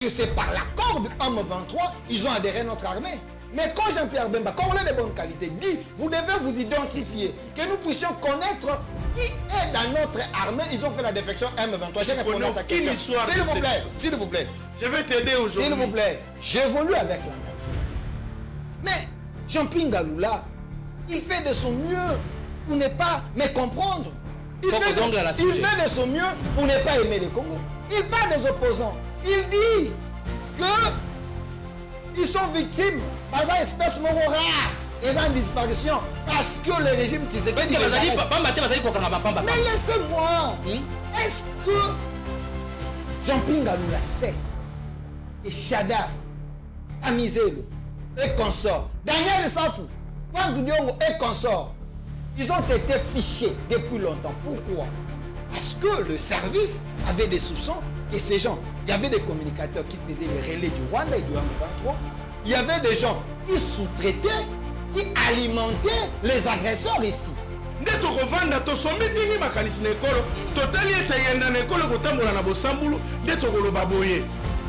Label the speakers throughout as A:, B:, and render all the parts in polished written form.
A: que c'est par l'accord du M23 ils ont adhéré à notre armée. Mais quand Jean-Pierre Bemba, Congolais de bonne qualité, dit vous devez vous identifier, que nous puissions connaître qui est dans notre armée, ils ont fait la défection M23. J'ai répondu à ta question. S'il vous plaît.
B: Je vais t'aider aujourd'hui.
A: S'il vous plaît, j'évolue avec l'engagement. Mais Jean-Pierre Galula, il fait de son mieux pour ne pas me comprendre. Il fait de son mieux pour ne pas aimer le Congo. Il parle des opposants. Il dit qu'ils sont victimes par une espèce mort rare. Ils ont une disparition parce que le régime Tshisekedi... Mais laissez-moi. Est-ce que Jean-Pierre Galula sait et Chadar, Amizelo et consorts, Daniel Safou, Franck Diongo et consorts, ils ont été fichés depuis longtemps. Pourquoi? Parce que le service avait des soupçons et ces gens, il y avait des communicateurs qui faisaient les relais du Rwanda et du M23. Il y avait des gens qui sous-traitaient, qui alimentaient les agresseurs ici.
B: Nde tokovanda tosomiti ni makanisi na ekolo totali ete yenda na ekolo kotambola na bosambulu nde tokoloba boye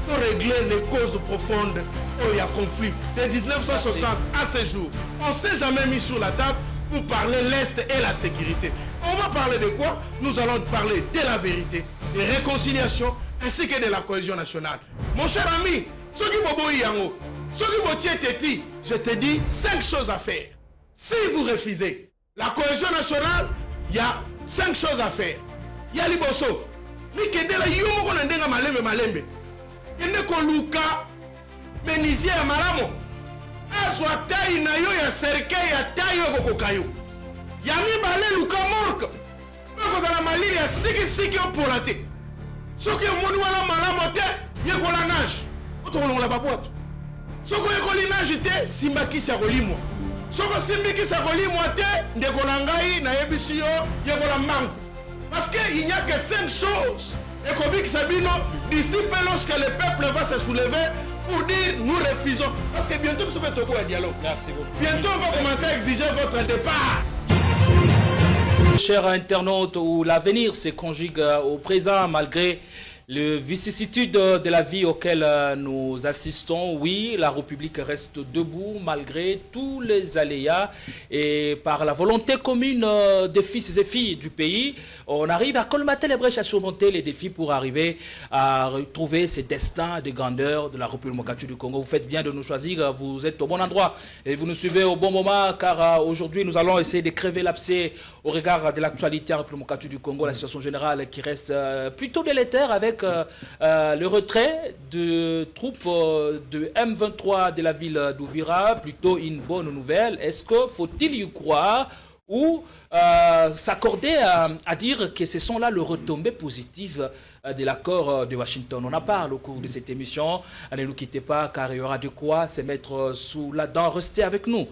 B: pour régler les causes profondes où il y a conflit de 1960 à ce jour. On ne s'est jamais mis sur la table pour parler l'Est et la sécurité. On va parler de quoi? Nous allons parler de la vérité, de réconciliation ainsi que de la cohésion nationale. Mon cher ami, ce qui bobo yango, ce qui botier teti, je te dis 5 choses à faire. Si vous refusez la cohésion nationale, il y a 5 choses à faire. Il y a liboso. Ni kendela yumo ko ndenga malembe malembe. Kende ko luka menizia ya malamo. Azwa tai na yo ya cercueil ya tai yo kokokayo. Ya mi balé luka morque. Ko za na malili ya siki opolate. Soki omoni wana malamo te, yekola nage. Otolongola baboto. Soko yekoli nage te, simbakisi ya kolimwa. Soko simbikisi ya kolimwa te, ndeko na ngai na yebisi yo yekola mangu. Parce qu'il n'y a que 5 choses. Et comme Sabino, d'ici lorsque le peuple va se soulever pour dire nous refusons. Parce que bientôt nous sommes un dialogue.
C: Merci beaucoup.
B: Bientôt on va commencer à exiger votre départ.
C: Chers internautes, où l'avenir se conjugue au présent malgré les vicissitudes de la vie auxquelles nous assistons. Oui, la République reste debout malgré tous les aléas et par la volonté commune des fils et filles du pays, on arrive à colmater les brèches, à surmonter les défis pour arriver à retrouver ces destins de grandeur de la République démocratique du Congo. Vous faites bien de nous choisir, vous êtes au bon endroit et vous nous suivez au bon moment car aujourd'hui nous allons essayer de crever l'abcès au regard de l'actualité en République démocratique du Congo, la situation générale qui reste plutôt délétère avec le retrait de troupes de M23 de la ville d'Ouvira, plutôt une bonne nouvelle. Est-ce que faut-il y croire ou s'accorder à dire que ce sont là les retombées positives de l'accord de Washington? On en parle au cours de cette émission. Ne nous quittez pas car il y aura de quoi se mettre sous la dent. Restez avec nous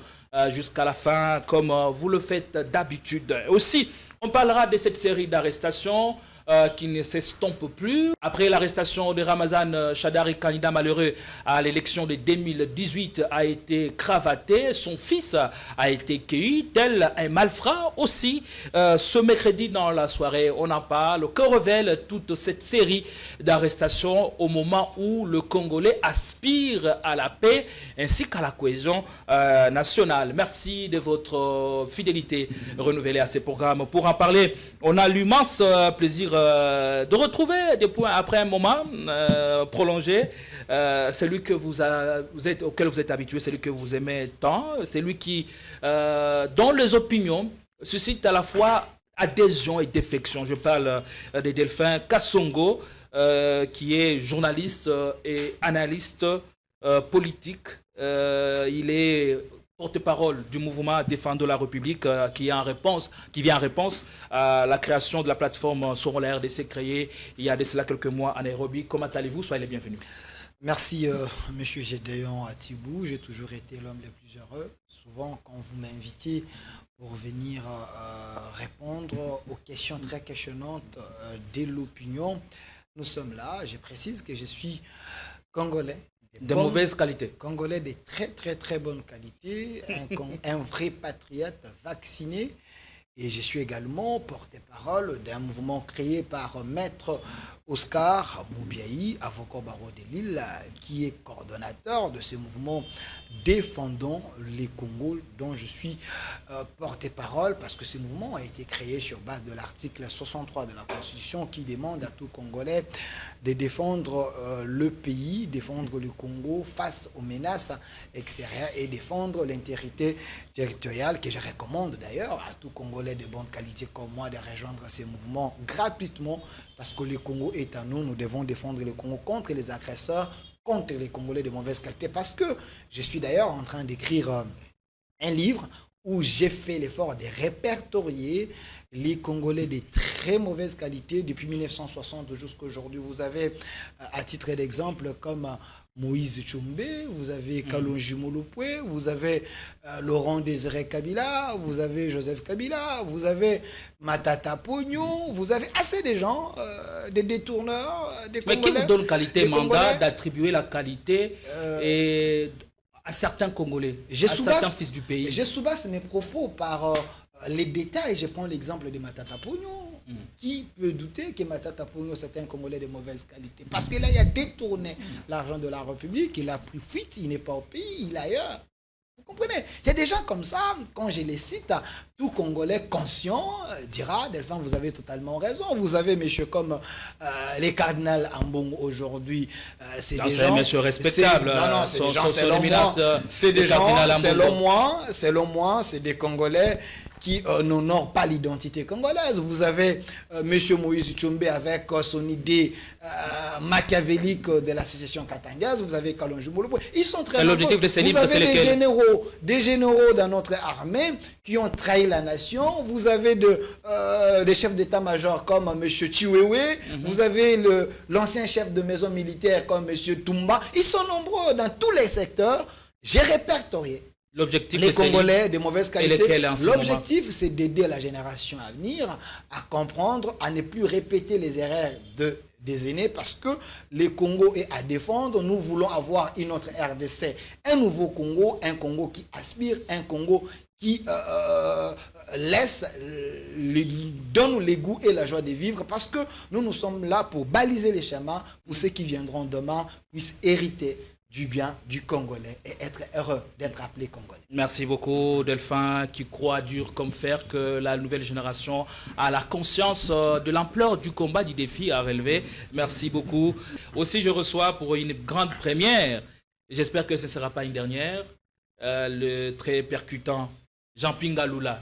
C: jusqu'à la fin comme vous le faites d'habitude. Aussi, on parlera de cette série d'arrestations qui ne s'estompe plus. Après l'arrestation de Ramazan Chadari, candidat malheureux à l'élection de 2018, a été cravaté. Son fils a été cueilli, tel un malfrat aussi. Ce mercredi dans la soirée, on en parle. Que révèle toute cette série d'arrestations au moment où le Congolais aspire à la paix ainsi qu'à la cohésion nationale? Merci de votre fidélité renouvelée à ces programmes. Pour en parler, on a l'immense plaisir de retrouver des points après un moment prolongé, celui que auquel vous êtes habitué, celui que vous aimez tant, celui qui, dont les opinions suscitent à la fois adhésion et défection. Je parle de Delphin Kassongo, qui est journaliste et analyste politique. Il est porte-parole du mouvement Défendons la République qui vient en réponse à la création de la plateforme sur la RDC créée il y a de cela quelques mois à Nairobi. Comment allez-vous? Soyez les bienvenus.
A: Merci M. Gédéon Atibou. J'ai toujours été l'homme le plus heureux. Souvent quand vous m'invitez pour venir répondre aux questions très questionnantes de l'opinion, nous sommes là. Je précise que je suis congolais.
C: De mauvaise qualité.
A: Congolais de très bonne qualité, un vrai patriote vacciné. Et je suis également porte-parole d'un mouvement créé par Maître Oscar Moubiaï, avocat au barreau de Lille, qui est coordonnateur de ce mouvement Défendons les Congos, dont je suis porte-parole, parce que ce mouvement a été créé sur base de l'article 63 de la Constitution qui demande à tout Congolais de défendre le pays, défendre le Congo face aux menaces extérieures et défendre l'intégrité territoriale, que je recommande d'ailleurs à tout Congolais de bonne qualité comme moi de rejoindre ce mouvement gratuitement, parce que le Congo est à nous, nous devons défendre le Congo contre les agresseurs, contre les Congolais de mauvaise qualité, parce que je suis d'ailleurs en train d'écrire un livre où j'ai fait l'effort de répertorier les Congolais de très mauvaise qualité depuis 1960 jusqu'à aujourd'hui. Vous avez, à titre d'exemple, comme Moïse Tchombe, vous avez Kalonji Molopwe, vous avez Laurent Désiré Kabila, vous avez Joseph Kabila, vous avez Matata Pogno, vous avez assez de gens, des détourneurs, des Congolais.
C: Mais qui vous donne qualité, mandat d'attribuer la qualité à certains Congolais, à certains fils du pays?
A: Je soubasse mes propos par les détails. Je prends l'exemple de Matata Pogno. Qui peut douter que Matata Pogno, c'est un Congolais de mauvaise qualité? Parce que là, il a détourné l'argent de la République, il a pris fuite, il n'est pas au pays, il est ailleurs. Vous comprenez? Il y a des gens comme ça, quand je les cite, tout Congolais conscient dira, Delphin, vous avez totalement raison. Vous avez messieurs comme les cardinaux Ambong aujourd'hui, c'est des gens...
C: C'est monsieur respectable.
A: Non, c'est des gens, selon moi, c'est des gens, selon moi, c'est des Congolais qui n'honorent pas l'identité congolaise. Vous avez M. Moïse Tchombe avec son idée machiavélique de la sécession katangaise. Vous avez Kalonji Molopwe. Ils sont très
C: l'objectif de ces livres,
A: c'est lesquels? Des généraux dans notre armée qui ont trahi la nation. Vous avez des chefs d'état-major comme M. Chiwewe. Vous avez l'ancien chef de maison militaire comme M. Toumba. Ils sont nombreux dans tous les secteurs. J'ai répertorié les Congolais de mauvaise qualité. L'objectif, c'est d'aider la génération à venir à comprendre, à ne plus répéter les erreurs des aînés, parce que le Congo est à défendre. Nous voulons avoir une autre RDC, un nouveau Congo, un Congo qui aspire, un Congo qui donne les goûts et la joie de vivre, parce que nous sommes là pour baliser les schémas pour ceux qui viendront demain puissent hériter du bien du Congolais et être heureux d'être appelé Congolais.
C: Merci beaucoup, Delphin, qui croit dur comme fer que la nouvelle génération a la conscience de l'ampleur du combat, du défi à relever. Merci beaucoup. Aussi, je reçois pour une grande première, j'espère que ce ne sera pas une dernière, le très percutant Jean-Pinga Lula.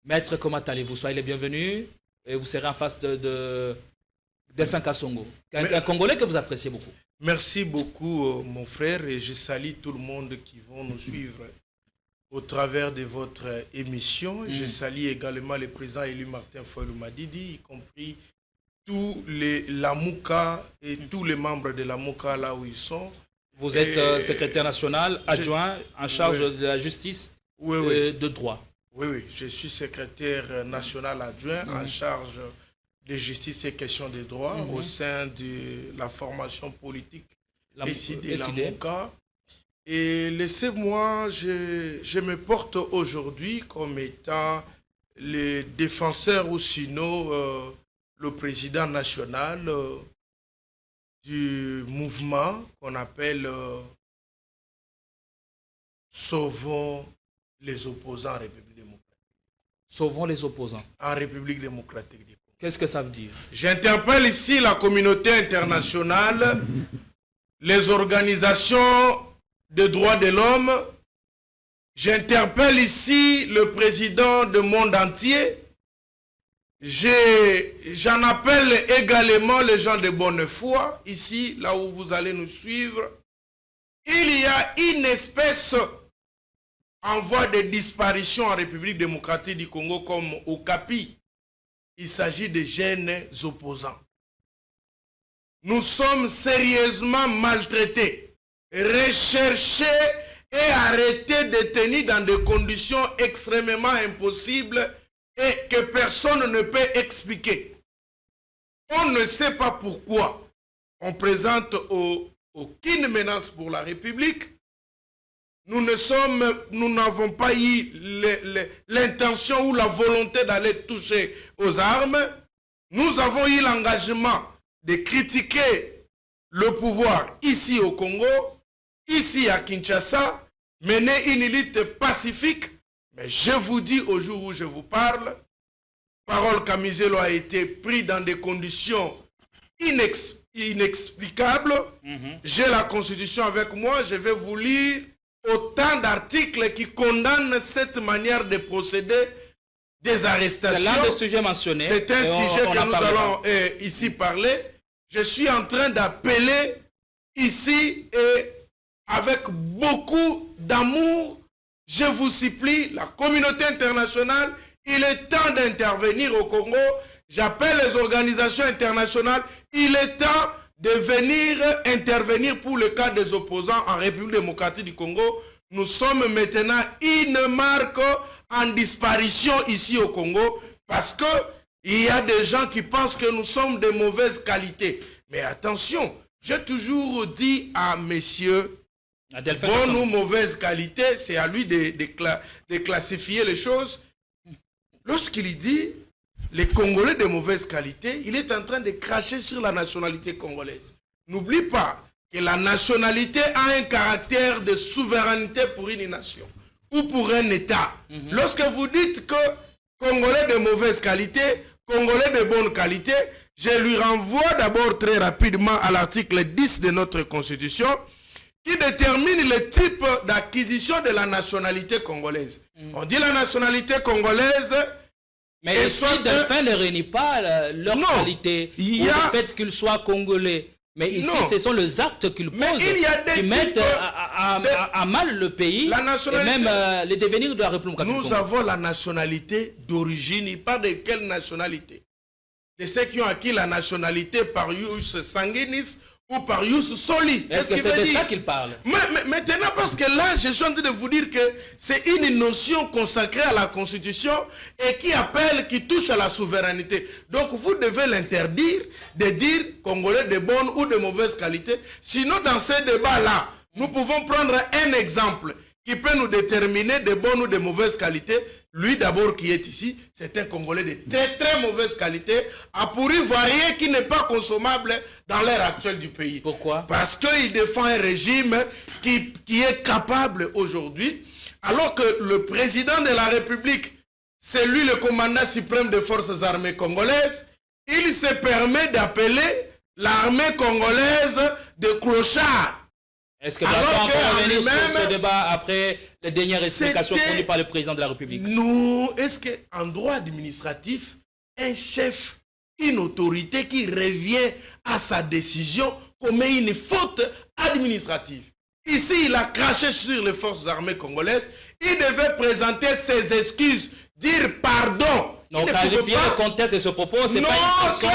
C: Maître, comment allez-vous? Soyez les bienvenus. Et vous serez en face de Delphin Kassongo, un Congolais que vous appréciez beaucoup.
B: Merci beaucoup, mon frère, et je salue tout le monde qui vont nous suivre au travers de votre émission. Je salue également le président élu Martin Fayulu Madidi, y compris tous les Lamouka et tous les membres de Lamouka là où ils sont.
C: Vous êtes secrétaire national adjoint en charge de la justice de droit.
B: Oui, je suis secrétaire national adjoint en charge de justice et questions de droit au sein de la formation politique décidée Lamouka. Et laissez-moi, je me porte aujourd'hui comme étant le défenseur ou sinon le président national du mouvement qu'on appelle Sauvons les opposants en République démocratique.
C: Sauvons les opposants.
B: En République démocratique du Congo.
C: Qu'est-ce que ça veut dire?
B: J'interpelle ici la communauté internationale, les organisations de droits de l'homme. J'interpelle ici le président du monde entier. J'en appelle également les gens de bonne foi, ici, là où vous allez nous suivre. Il y a une espèce en voie de disparition en République démocratique du Congo comme au Capi. Il s'agit de jeunes opposants. Nous sommes sérieusement maltraités, recherchés et arrêtés, détenus dans des conditions extrêmement impossibles et que personne ne peut expliquer. On ne sait pas pourquoi on présente aucune menace pour la République. Nous n'avons pas eu l'intention ou la volonté d'aller toucher aux armes. Nous avons eu l'engagement de critiquer le pouvoir ici au Congo, ici à Kinshasa, mener une lutte pacifique. Mais je vous dis au jour où je vous parle, Parole Kamizelo a été pris dans des conditions inexplicables. J'ai la Constitution avec moi, je vais vous lire autant d'articles qui condamnent cette manière de procéder des arrestations.
C: C'est l'un des sujets mentionnés.
B: C'est un sujet que nous allons ici parler. Je suis en train d'appeler ici et avec beaucoup d'amour, je vous supplie, la communauté internationale, il est temps d'intervenir au Congo. J'appelle les organisations internationales, il est temps de venir intervenir pour le cas des opposants en République démocratique du Congo. Nous sommes maintenant une marque en disparition ici au Congo parce que il y a des gens qui pensent que nous sommes de mauvaise qualité. Mais attention, j'ai toujours dit à messieurs, bonne ou mauvaise qualité, c'est à lui de classifier les choses. Lorsqu'il dit les Congolais de mauvaise qualité, il est en train de cracher sur la nationalité congolaise. N'oublie pas que la nationalité a un caractère de souveraineté pour une nation ou pour un État. Lorsque vous dites que Congolais de mauvaise qualité, Congolais de bonne qualité, je lui renvoie d'abord très rapidement à l'article 10 de notre Constitution qui détermine le type d'acquisition de la nationalité congolaise. On dit la nationalité congolaise.
C: Mais ici, Delphin ne réunit pas leur qualité ou le fait qu'ils soient congolais. Mais ici, ce sont les actes qu'ils posent qui mettent à mal le pays et même le devenir de la République.
B: Nous avons la nationalité d'origine. Il parle de quelle nationalité? De ceux qui ont acquis la nationalité par ius sanguinis ou par ius soli.
C: Est-ce que c'est de ça qu'il parle?
B: Maintenant, parce que là, je suis en train de vous dire que c'est une notion consacrée à la Constitution et qui touche à la souveraineté. Donc, vous devez l'interdire de dire Congolais de bonne ou de mauvaise qualité. Sinon, dans ces débats-là, nous pouvons prendre un exemple qui peut nous déterminer de bonne ou de mauvaise qualité. Lui d'abord qui est ici, c'est un Congolais de très très mauvaise qualité, à pourri varié qui n'est pas consommable dans l'ère actuelle du pays.
C: Pourquoi?
B: Parce qu'il défend un régime qui est capable aujourd'hui, alors que le président de la République, c'est lui le commandant suprême des forces armées congolaises, il se permet d'appeler l'armée congolaise de clochards.
C: Est-ce que nous allons encore revenir sur ce débat après les dernières explications fournies par le président de la République?
B: Nous, est-ce qu'en droit administratif, un chef, une autorité qui revient à sa décision commet une faute administrative? Ici, il a craché sur les forces armées congolaises. Il devait présenter ses excuses, dire pardon.
C: Non, clarifier le contexte de ce propos, c'est pas une façon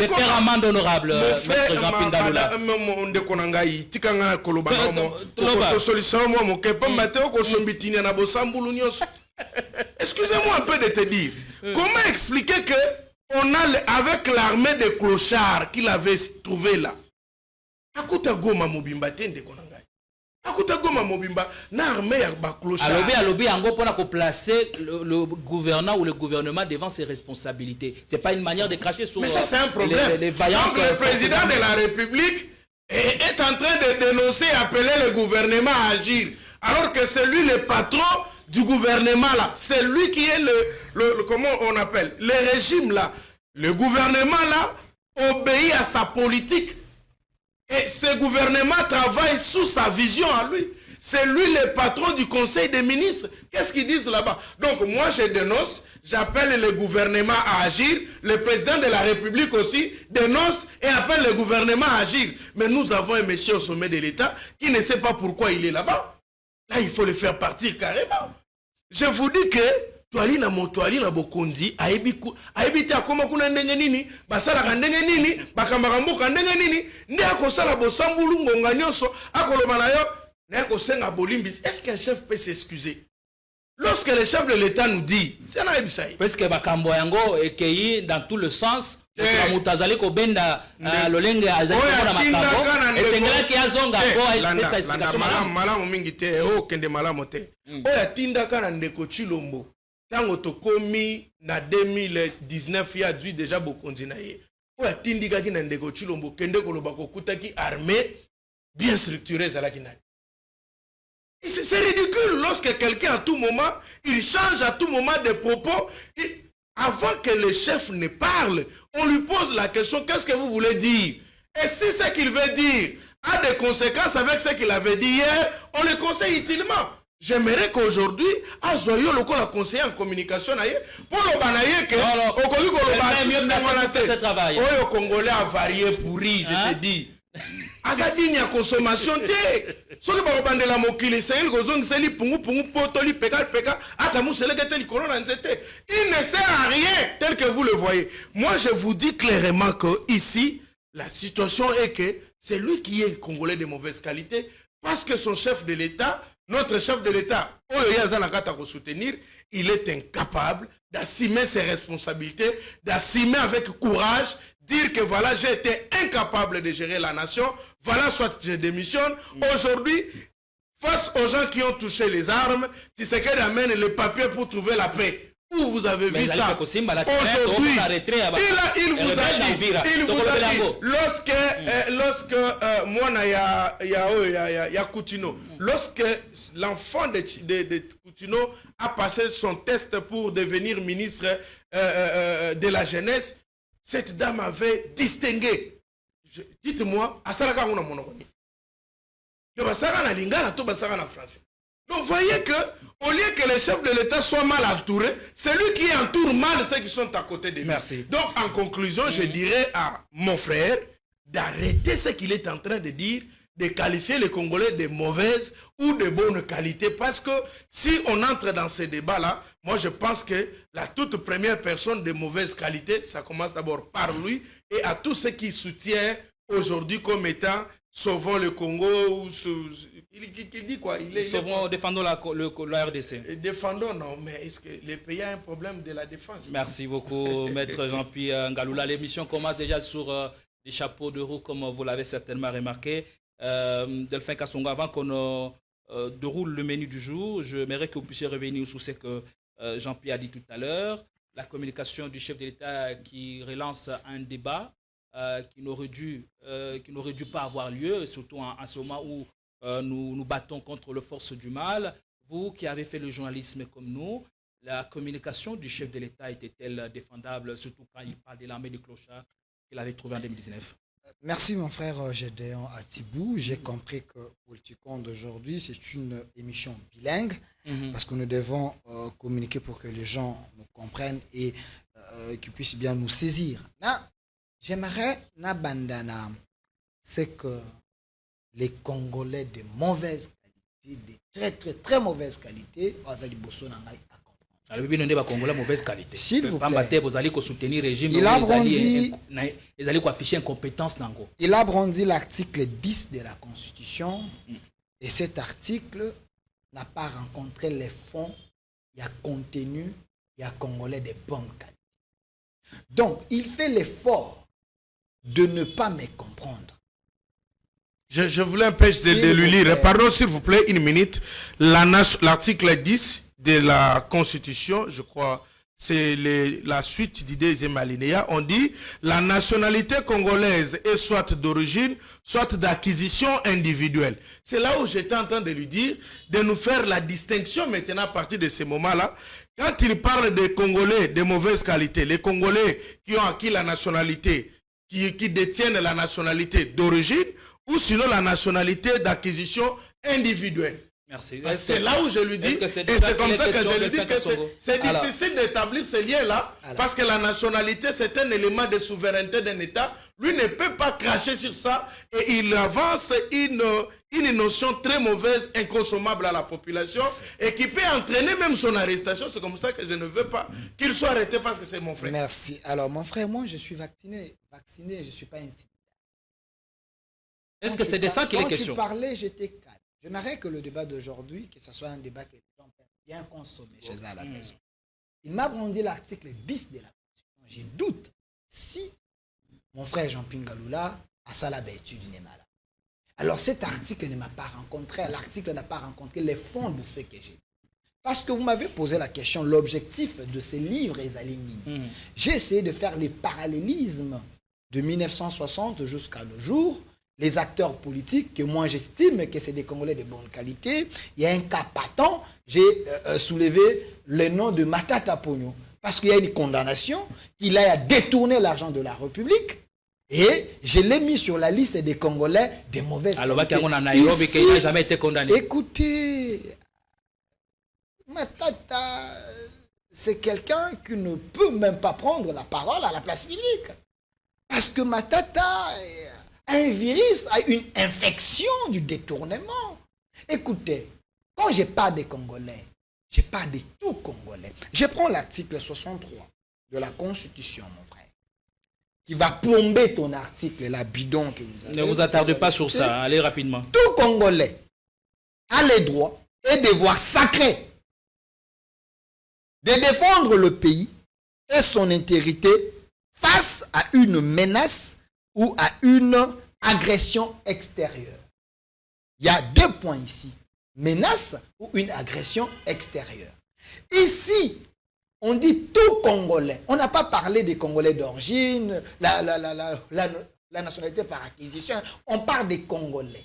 C: de faire amende honorable, Maître Jean Pindalula.
B: Excusez-moi un peu de te dire, comment expliquer que on a, avec l'armée de clochards qu'il avait trouvé là, Akuta Goma Mobimba Tende Konangai. Akuta Goma Mobimba, na armée ya ba clochard.
C: Alobi yango pona ko placer le gouvernant ou le gouvernement devant ses responsabilités. C'est pas une manière de cracher sur.
B: Mais ça c'est un problème.
C: Les vaillants.
B: Donc le président de la République est en train de dénoncer, appeler le gouvernement à agir, alors que c'est lui le patron du gouvernement là. C'est lui qui est le comment on appelle le régime là. Le gouvernement là obéit à sa politique. Et ce gouvernement travaille sous sa vision à lui. C'est lui le patron du conseil des ministres. Qu'est-ce qu'ils disent là-bas? Donc moi je dénonce, j'appelle le gouvernement à agir. Le président de la République aussi dénonce et appelle le gouvernement à agir. Mais nous avons un monsieur au sommet de l'État qui ne sait pas pourquoi il est là-bas. Là il faut le faire partir carrément. Je vous dis que Toali na motoali na bokonzi aibiti akoma kuna ndenge nini basala ka ndenge nini bakamaramboko ndenge nini ndi akosala bosambulu ngonga nyonso akoloba na yo na kosenga bolimbisi. Est-ce qu'un chef peut s'excuser lorsque le chef de l'État nous dit c'est na ebisai
C: parce que bakambo yango ekei dans tout le sens mutazali ko benda lolenge azali ko na makambo esengelaki azonga ko esa explication
B: malamu mingi te o kende malamu te oya tindaka na ndeko Chilombo. Tango tokomi na 2019 ya dû déjà bokondi na ye. oyo atindikaki na ndeko Tshilombo kende koloba kokutaki armée bien structurée ezalaki nani. C'est ridicule lorsque quelqu'un à tout moment, il change à tout moment des propos. Avant que le chef ne parle, on lui pose la question, qu'est-ce que vous voulez dire? Et si ce qu'il veut dire a des conséquences avec ce qu'il avait dit hier, on le conseille utilement. J'aimerais qu'aujourd'hui, à Zoyo, le conseiller en communication, pour le banaye que au Congolais a varié pourri, je te dis. Azadini a consommation té. Soki ba bandela mokili sel gozong seli pungu pungu potoli peka peka atamu seleke li kolona nzete. Il ne sert à rien tel que vous le voyez. Moi je vous dis clairement que ici la situation est que c'est lui qui est congolais de mauvaise qualité parce que son chef de l'État, notre chef de l'État, soutenir, il est incapable d'assumer ses responsabilités, d'assumer avec courage, dire que voilà, j'ai été incapable de gérer la nation, voilà, soit je démissionne. Aujourd'hui, face aux gens qui ont touché les armes, Tshisekedi amène le papier pour trouver la paix. Où vous avez vu ça? Aujourd'hui, il vous a dit, lorsque moi, il y a Coutinho, lorsque l'enfant de Coutinho a passé son test pour devenir ministre de la jeunesse, cette dame avait distingué. Dites-moi, à Saraka, on a mon nom. Le Bassara na lingala, tout Bassara na français. Donc, voyez que, au lieu que les chefs de l'État soient mal entourés, c'est lui qui entoure mal ceux qui sont à côté de lui.
C: Merci.
B: Donc, en conclusion, je dirais à mon frère d'arrêter ce qu'il est en train de dire, de qualifier les Congolais de mauvaises ou de bonne qualité. Parce que si on entre dans ces débats-là, moi je pense que la toute première personne de mauvaise qualité, ça commence d'abord par lui et à tous ceux qui soutiennent aujourd'hui comme étant sauvons le Congo ou il dit quoi?
C: Défendons la RDC.
B: Défendons, non, mais est-ce que le pays a un problème de la défense?
C: Merci beaucoup, Maître Jean-Pierre Ngaloula. L'émission commence déjà sur des chapeaux de roue, comme vous l'avez certainement remarqué. Delphin Kasongo, avant qu'on déroule le menu du jour, j'aimerais que vous puissiez revenir sur ce que Jean-Pierre a dit tout à l'heure. La communication du chef de l'État qui relance un débat qui n'aurait dû pas avoir lieu, surtout en ce moment où nous nous battons contre les forces du mal. Vous qui avez fait le journalisme comme nous, la communication du chef de l'État était-elle défendable, surtout quand il parle de l'armée des clochards qu'il avait trouvé en 2019?
A: Merci mon frère Gédéon Atibou. J'ai compris que Politicon d'aujourd'hui, c'est une émission bilingue parce que nous devons communiquer pour que les gens nous comprennent et qu'ils puissent bien nous saisir. Là, j'aimerais, na bandana, c'est que les Congolais de mauvaise qualité, de très très très mauvaise qualité, s'il vous plaît, il a brandi l'article 10 de la Constitution et cet article n'a pas rencontré les fonds, il y a contenu, il y a Congolais de bonne qualité. Donc, il fait l'effort de ne pas me comprendre.
B: Je voulais un peu de lui lire. Pardon, s'il vous plaît, une minute. L'article 10 de la Constitution, je crois, c'est la suite du deuxième alinéa. On dit la nationalité congolaise est soit d'origine, soit d'acquisition individuelle. C'est là où j'étais en train de lui dire de nous faire la distinction maintenant à partir de ce moment-là. Quand il parle des Congolais de mauvaise qualité, les Congolais qui ont acquis la nationalité, qui détiennent la nationalité d'origine, ou sinon la nationalité d'acquisition individuelle.
C: Merci.
B: C'est là où je lui dis, et c'est comme ça que je lui dis que c'est difficile d'établir ces liens-là, parce que la nationalité, c'est un élément de souveraineté d'un État. Lui ne peut pas cracher sur ça, et il avance une notion très mauvaise, inconsommable à la population, et qui peut entraîner même son arrestation. C'est comme ça que je ne veux pas qu'il soit arrêté parce que c'est mon frère.
A: Merci. Alors, mon frère, moi, je suis vacciné, je ne suis pas intimidé.
C: Est-ce que c'est de ça qu'il est question?
A: Quand tu parlais, j'étais calme. J'aimerais que le débat d'aujourd'hui, que ce soit un débat que les gens peuvent bien consommer chez eux à la maison. Il m'a brandi l'article 10 de la Constitution. J'ai doute si mon frère Jean-Pierre Ngaloula a ça l'habitude du Némala. Alors cet article ne m'a pas rencontré, l'article n'a pas rencontré les fonds de ce que j'ai dit. Parce que vous m'avez posé la question, l'objectif de ces livres, Ezaline. J'ai essayé de faire les parallélismes de 1960 jusqu'à nos jours, les acteurs politiques, que moi j'estime que c'est des Congolais de bonne qualité, il y a un cas patent, j'ai soulevé le nom de Matata Pogno, parce qu'il y a une condamnation, qu'il a détourné l'argent de la République, et je l'ai mis sur la liste des Congolais de mauvaise qualité.
C: Alors, Nairobi, qui n'a jamais été condamné.
A: Écoutez, Matata, c'est quelqu'un qui ne peut même pas prendre la parole à la place publique. Parce que Matata a un virus, a une infection du détournement. Écoutez, quand je parle des Congolais, je parle de tout Congolais. Je prends l'article 63 de la Constitution, mon frère, qui va plomber ton article, la bidon que vous avez.
C: Ne vous attardez pas sur ça, allez rapidement.
A: Tout Congolais a les droits et devoirs sacrés de défendre le pays et son intégrité face à une menace ou à une agression extérieure. Il y a deux points ici. Menace ou une agression extérieure. Ici, on dit tout Congolais. On n'a pas parlé des Congolais d'origine, la nationalité par acquisition. On parle des Congolais.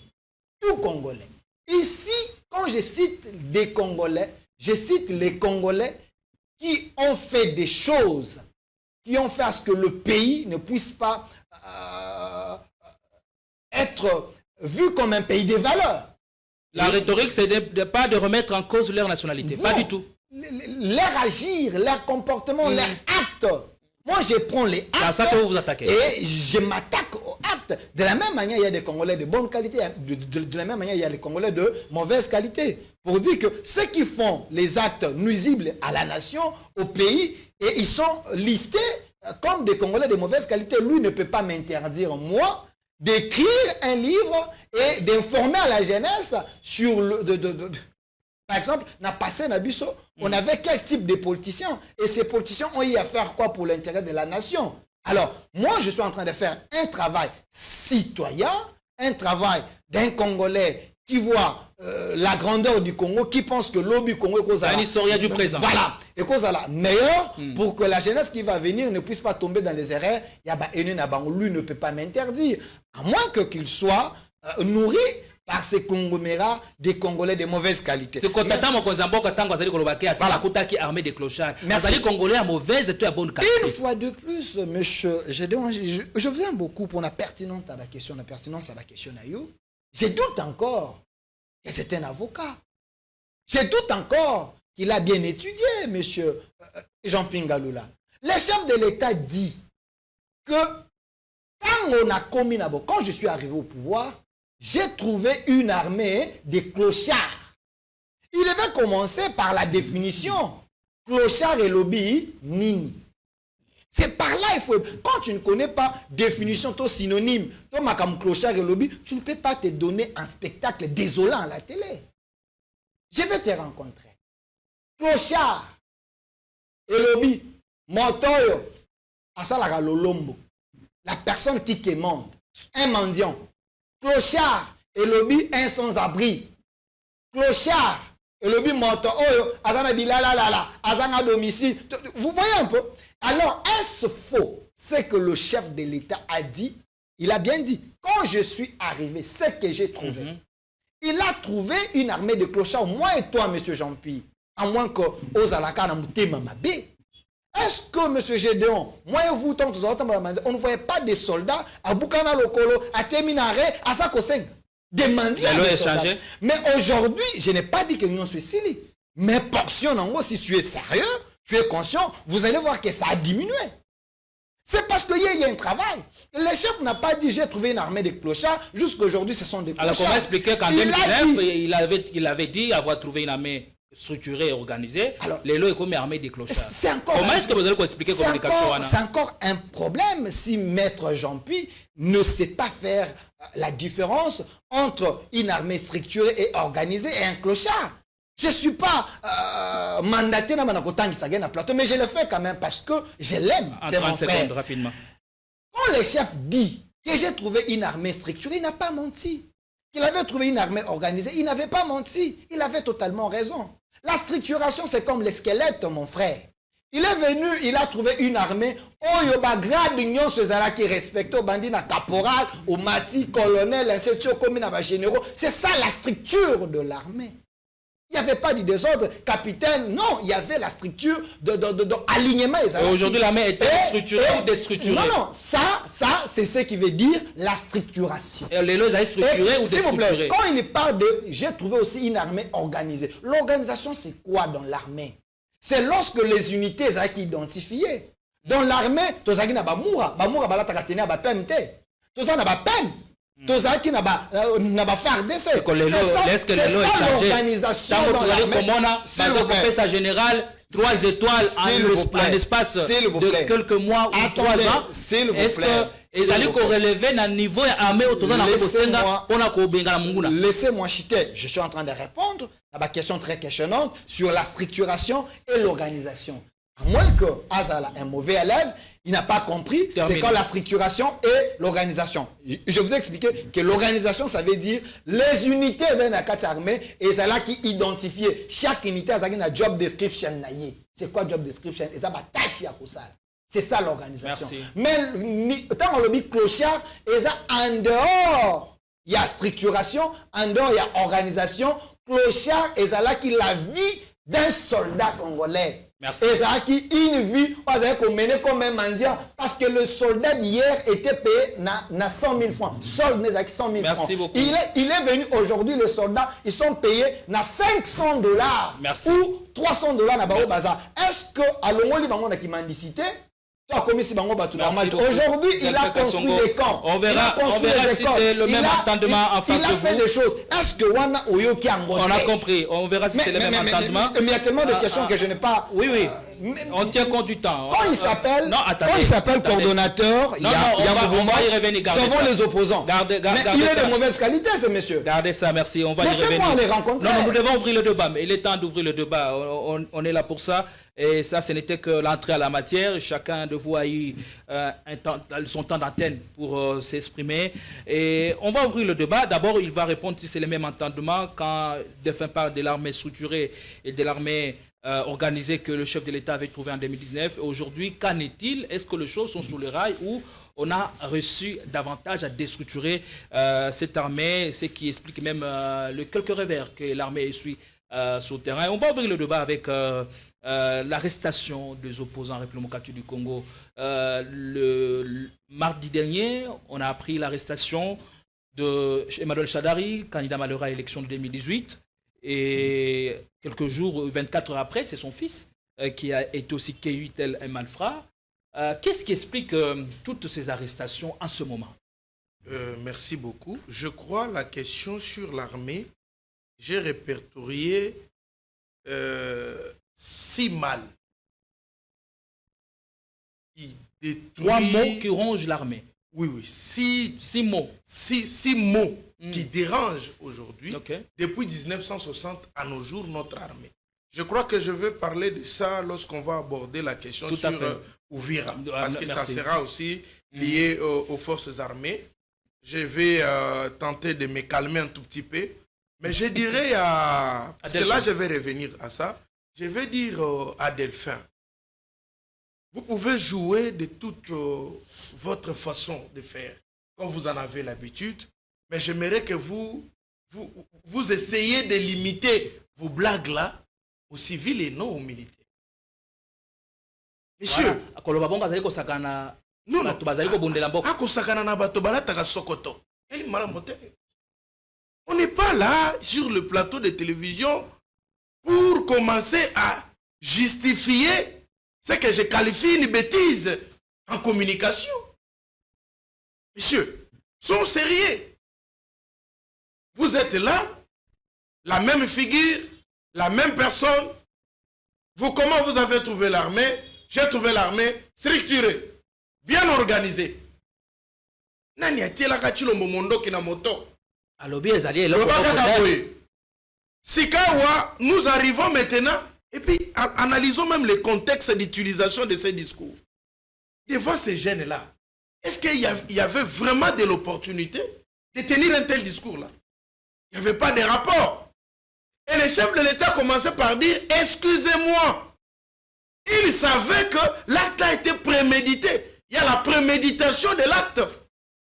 A: Tout Congolais. Ici, quand je cite des Congolais, je cite les Congolais qui ont fait des choses, qui ont fait à ce que le pays ne puisse pas être vu comme un pays des valeurs.
C: La rhétorique, c'est pas de remettre en cause leur nationalité, non, pas du tout.
A: Leur agir, leur comportement, leurs actes. Moi, je prends les actes. C'est à
C: ça que vous vous attaquez.
A: Et je m'attaque aux actes. De la même manière, il y a des Congolais de bonne qualité. De la même manière, il y a des Congolais de mauvaise qualité. Pour dire que ceux qui font les actes nuisibles à la nation, au pays, et ils sont listés comme des Congolais de mauvaise qualité. Lui ne peut pas m'interdire, moi, d'écrire un livre et d'informer à la jeunesse sur le... Par exemple, na passé Nabiso, on avait quel type de politiciens? Et ces politiciens ont eu à faire quoi pour l'intérêt de la nation? Alors, moi, je suis en train de faire un travail citoyen, un travail d'un Congolais qui voit la grandeur du Congo, qui pense que l'obus Congo est
C: un historien du présent.
A: Voilà, et cause à la meilleure pour que la jeunesse qui va venir ne puisse pas tomber dans les erreurs. Lui ne peut pas m'interdire, à moins qu'il soit nourri par ces conglomérats des Congolais de mauvaise qualité.
C: C'est quand armée de clochards. Les Congolais à mauvaise et à bonne qualité.
A: Une fois de plus, monsieur, je viens beaucoup pour la pertinence à la question, Je doute encore que c'est un avocat. Je doute encore qu'il a bien étudié, monsieur Jean-Pierre Ngaloula. Le chef de l'État dit que quand on a commis d'abord, quand je suis arrivé au pouvoir, j'ai trouvé une armée de clochards. Il devait commencer par la définition. Clochard et lobby, nini. C'est par là, il faut... Quand tu ne connais pas définition, ton synonyme, ton macam clochard et lobby, tu ne peux pas te donner un spectacle désolant à la télé. Je vais te rencontrer. Clochard et lobby, motoyo, asalara lolombo. La personne qui quémande, un mendiant. Clochard et lobby, un sans-abri. Clochard et lobby, moto, azana bilalala, azana domicile. Vous voyez un peu? Alors, est-ce faux? C'est que le chef de l'État a dit, il a bien dit, quand je suis arrivé, ce que j'ai trouvé, il a trouvé une armée de clochards, moi et toi, monsieur Jean-Pierre, à moins que Ozalaka Namutema Mabé. Est-ce que, monsieur Gédéon, moi et vous, on ne voyait pas des soldats à Bukana Lokolo, à Teminare, à Sakoseng, des mendiants de soldats. Mais aujourd'hui, je n'ai pas dit que nous sommes ici. Mais portion, si tu es sérieux, tu es conscient, vous allez voir que ça a diminué. C'est parce qu'il y a un travail. Le chef n'a pas dit j'ai trouvé une armée de clochards, jusqu'aujourd'hui ce sont des clochards.
C: Alors comment expliquer qu'en 2009, il avait dit avoir trouvé une armée structurée et organisée? Alors, les lois comme armée des clochards. Comment est-ce que vous allez expliquer communication?
A: C'est encore un problème si Maître Jean-Pierre ne sait pas faire la différence entre une armée structurée et organisée et un clochard. Je ne suis pas mandaté dans mon plateau, mais je le fais quand même parce que je l'aime. C'est mon frère.
C: Rapidement.
A: Quand le chef dit que j'ai trouvé une armée structurée, il n'a pas menti. Qu'il avait trouvé une armée organisée, il n'avait pas menti. Il avait totalement raison. La structuration, c'est comme le squelette, mon frère. Il est venu, il a trouvé une armée. Oyoba grade d'union cezala qui respecte au bandit na caporal, au mati, colonel, ainsi de suite, comme généraux. C'est ça la structure de l'armée. Il n'y avait pas du désordre, capitaine. Non, il y avait la structure d'alignement.
C: Aujourd'hui, l'armée était structurée ou déstructurée?
A: Non, ça c'est ce qui veut dire la structuration.
C: Et les lois structurées ou déstructurées?
A: S'il vous plaît, quand il parle de... J'ai trouvé aussi une armée organisée. L'organisation, c'est quoi dans l'armée? C'est lorsque les unités sont identifiées. Dans l'armée, tu as dit Bamoura, tu as PMT. Tu as peine. Tu as dit FARDC. C'est ça l'organisation dans l'armée.
C: S'il vous plaît. Professeur général, 3 étoiles en espace de quelques mois ou 3 ans. Est-ce que ils allaient relever un niveau armé autour de
A: laissez-moi chiter. Je suis en train de répondre à ma question très questionnante sur la structuration et l'organisation. À moins que Azala, un mauvais élève, il n'a pas compris c'est quand la structuration et l'organisation. Je vous ai expliqué que l'organisation, ça veut dire les unités de la carte armée et c'est là qui identifie chaque unité a une job description. C'est quoi job description? Et ça va tâcher à ça. C'est ça l'organisation. Mais tant qu'on le dit clochard, et ça en dehors, il y a structuration, en dehors, il y a organisation. Clochard, et ça là qui la vie d'un soldat congolais.
C: Merci.
A: Et ça qui une vie, qu'on menait comme un mendiant, parce que le soldat d'hier était payé na 100 000 francs. Soldat n'a 100 000 francs.
C: Beaucoup.
A: Il est venu aujourd'hui, les soldats, ils sont payés na 500 $.
C: Merci.
A: Ou 300 $ na bao bazar. Est-ce que à l'ongoli bango na qui mendicité? Aujourd'hui, il a construit des camps.
C: On verra si c'est le même entendement en face de vous.
A: Il a fait des choses. Est-ce que Wana Oyoki a
C: On a compris. On verra si c'est le même entendement.
A: Mais il y a tellement de questions que je n'ai pas...
C: Oui. On tient compte du temps.
A: Quand il s'appelle coordonnateur, il y a un mouvement. Sauvons les opposants. Mais il est de mauvaise qualité, ce monsieur.
C: Gardez ça, merci. On va y revenir.
A: Laissez-moi les rencontrer.
C: Non, nous devons ouvrir le débat. Mais il est temps d'ouvrir le débat. On est là pour ça. Et ça, ce n'était que l'entrée à la matière. Chacun de vous a eu son temps d'antenne pour s'exprimer. Et on va ouvrir le débat. D'abord, il va répondre si c'est le même entendement quand défunt parle de l'armée structurée et de l'armée organisée que le chef de l'État avait trouvé en 2019. Aujourd'hui, qu'en est-il? Est-ce que les choses sont sous les rails ou on a reçu davantage à déstructurer cette armée, ce qui explique même les quelques revers que l'armée essuie sur le terrain. Et on va ouvrir le débat avec l'arrestation des opposants à la République démocratique du Congo. Le mardi dernier, on a appris l'arrestation de Emmanuel Shadari, candidat malheureux à l'élection de 2018. Et quelques jours, 24 heures après, c'est son fils qui a été aussi cueilli tel un malfrat. Qu'est-ce qui explique toutes ces arrestations en ce moment?
B: Merci beaucoup. Je crois la question sur l'armée, j'ai répertorié 6 mal qui détruisent...
C: 3 mots qui rongent l'armée.
B: Oui. 6
C: mots.
B: 6 mots qui dérangent aujourd'hui,
C: okay,
B: depuis 1960 à nos jours, notre armée. Je crois que je vais parler de ça lorsqu'on va aborder la question sur Ouvira, parce que ça sera aussi lié aux forces armées. Je vais tenter de me calmer un tout petit peu, mais je dirais parce que là je vais revenir à ça, je vais dire à Delphin, vous pouvez jouer de toute votre façon de faire, comme vous en avez l'habitude, mais j'aimerais que vous essayez de limiter vos blagues là aux civils et non aux militaires. Monsieur, on n'est pas là sur le plateau de télévision pour commencer à justifier ce que je qualifie une bêtise en communication. Monsieur, soyons sérieux. Vous êtes là, la même figure, la même personne. Vous, comment vous avez trouvé l'armée? J'ai trouvé l'armée structurée, bien organisée. Nani a-t-il la kachilombo mondo ki na moto? Sikawa, nous arrivons maintenant et puis analysons même le contexte d'utilisation de ces discours. Devant ces jeunes-là, est-ce qu'il y avait vraiment de l'opportunité de tenir un tel discours-là? Il n'y avait pas de rapport. Et le chef de l'État commençait par dire « Excusez-moi, Il savait que l'acte a été prémédité. Il y a la préméditation de l'acte.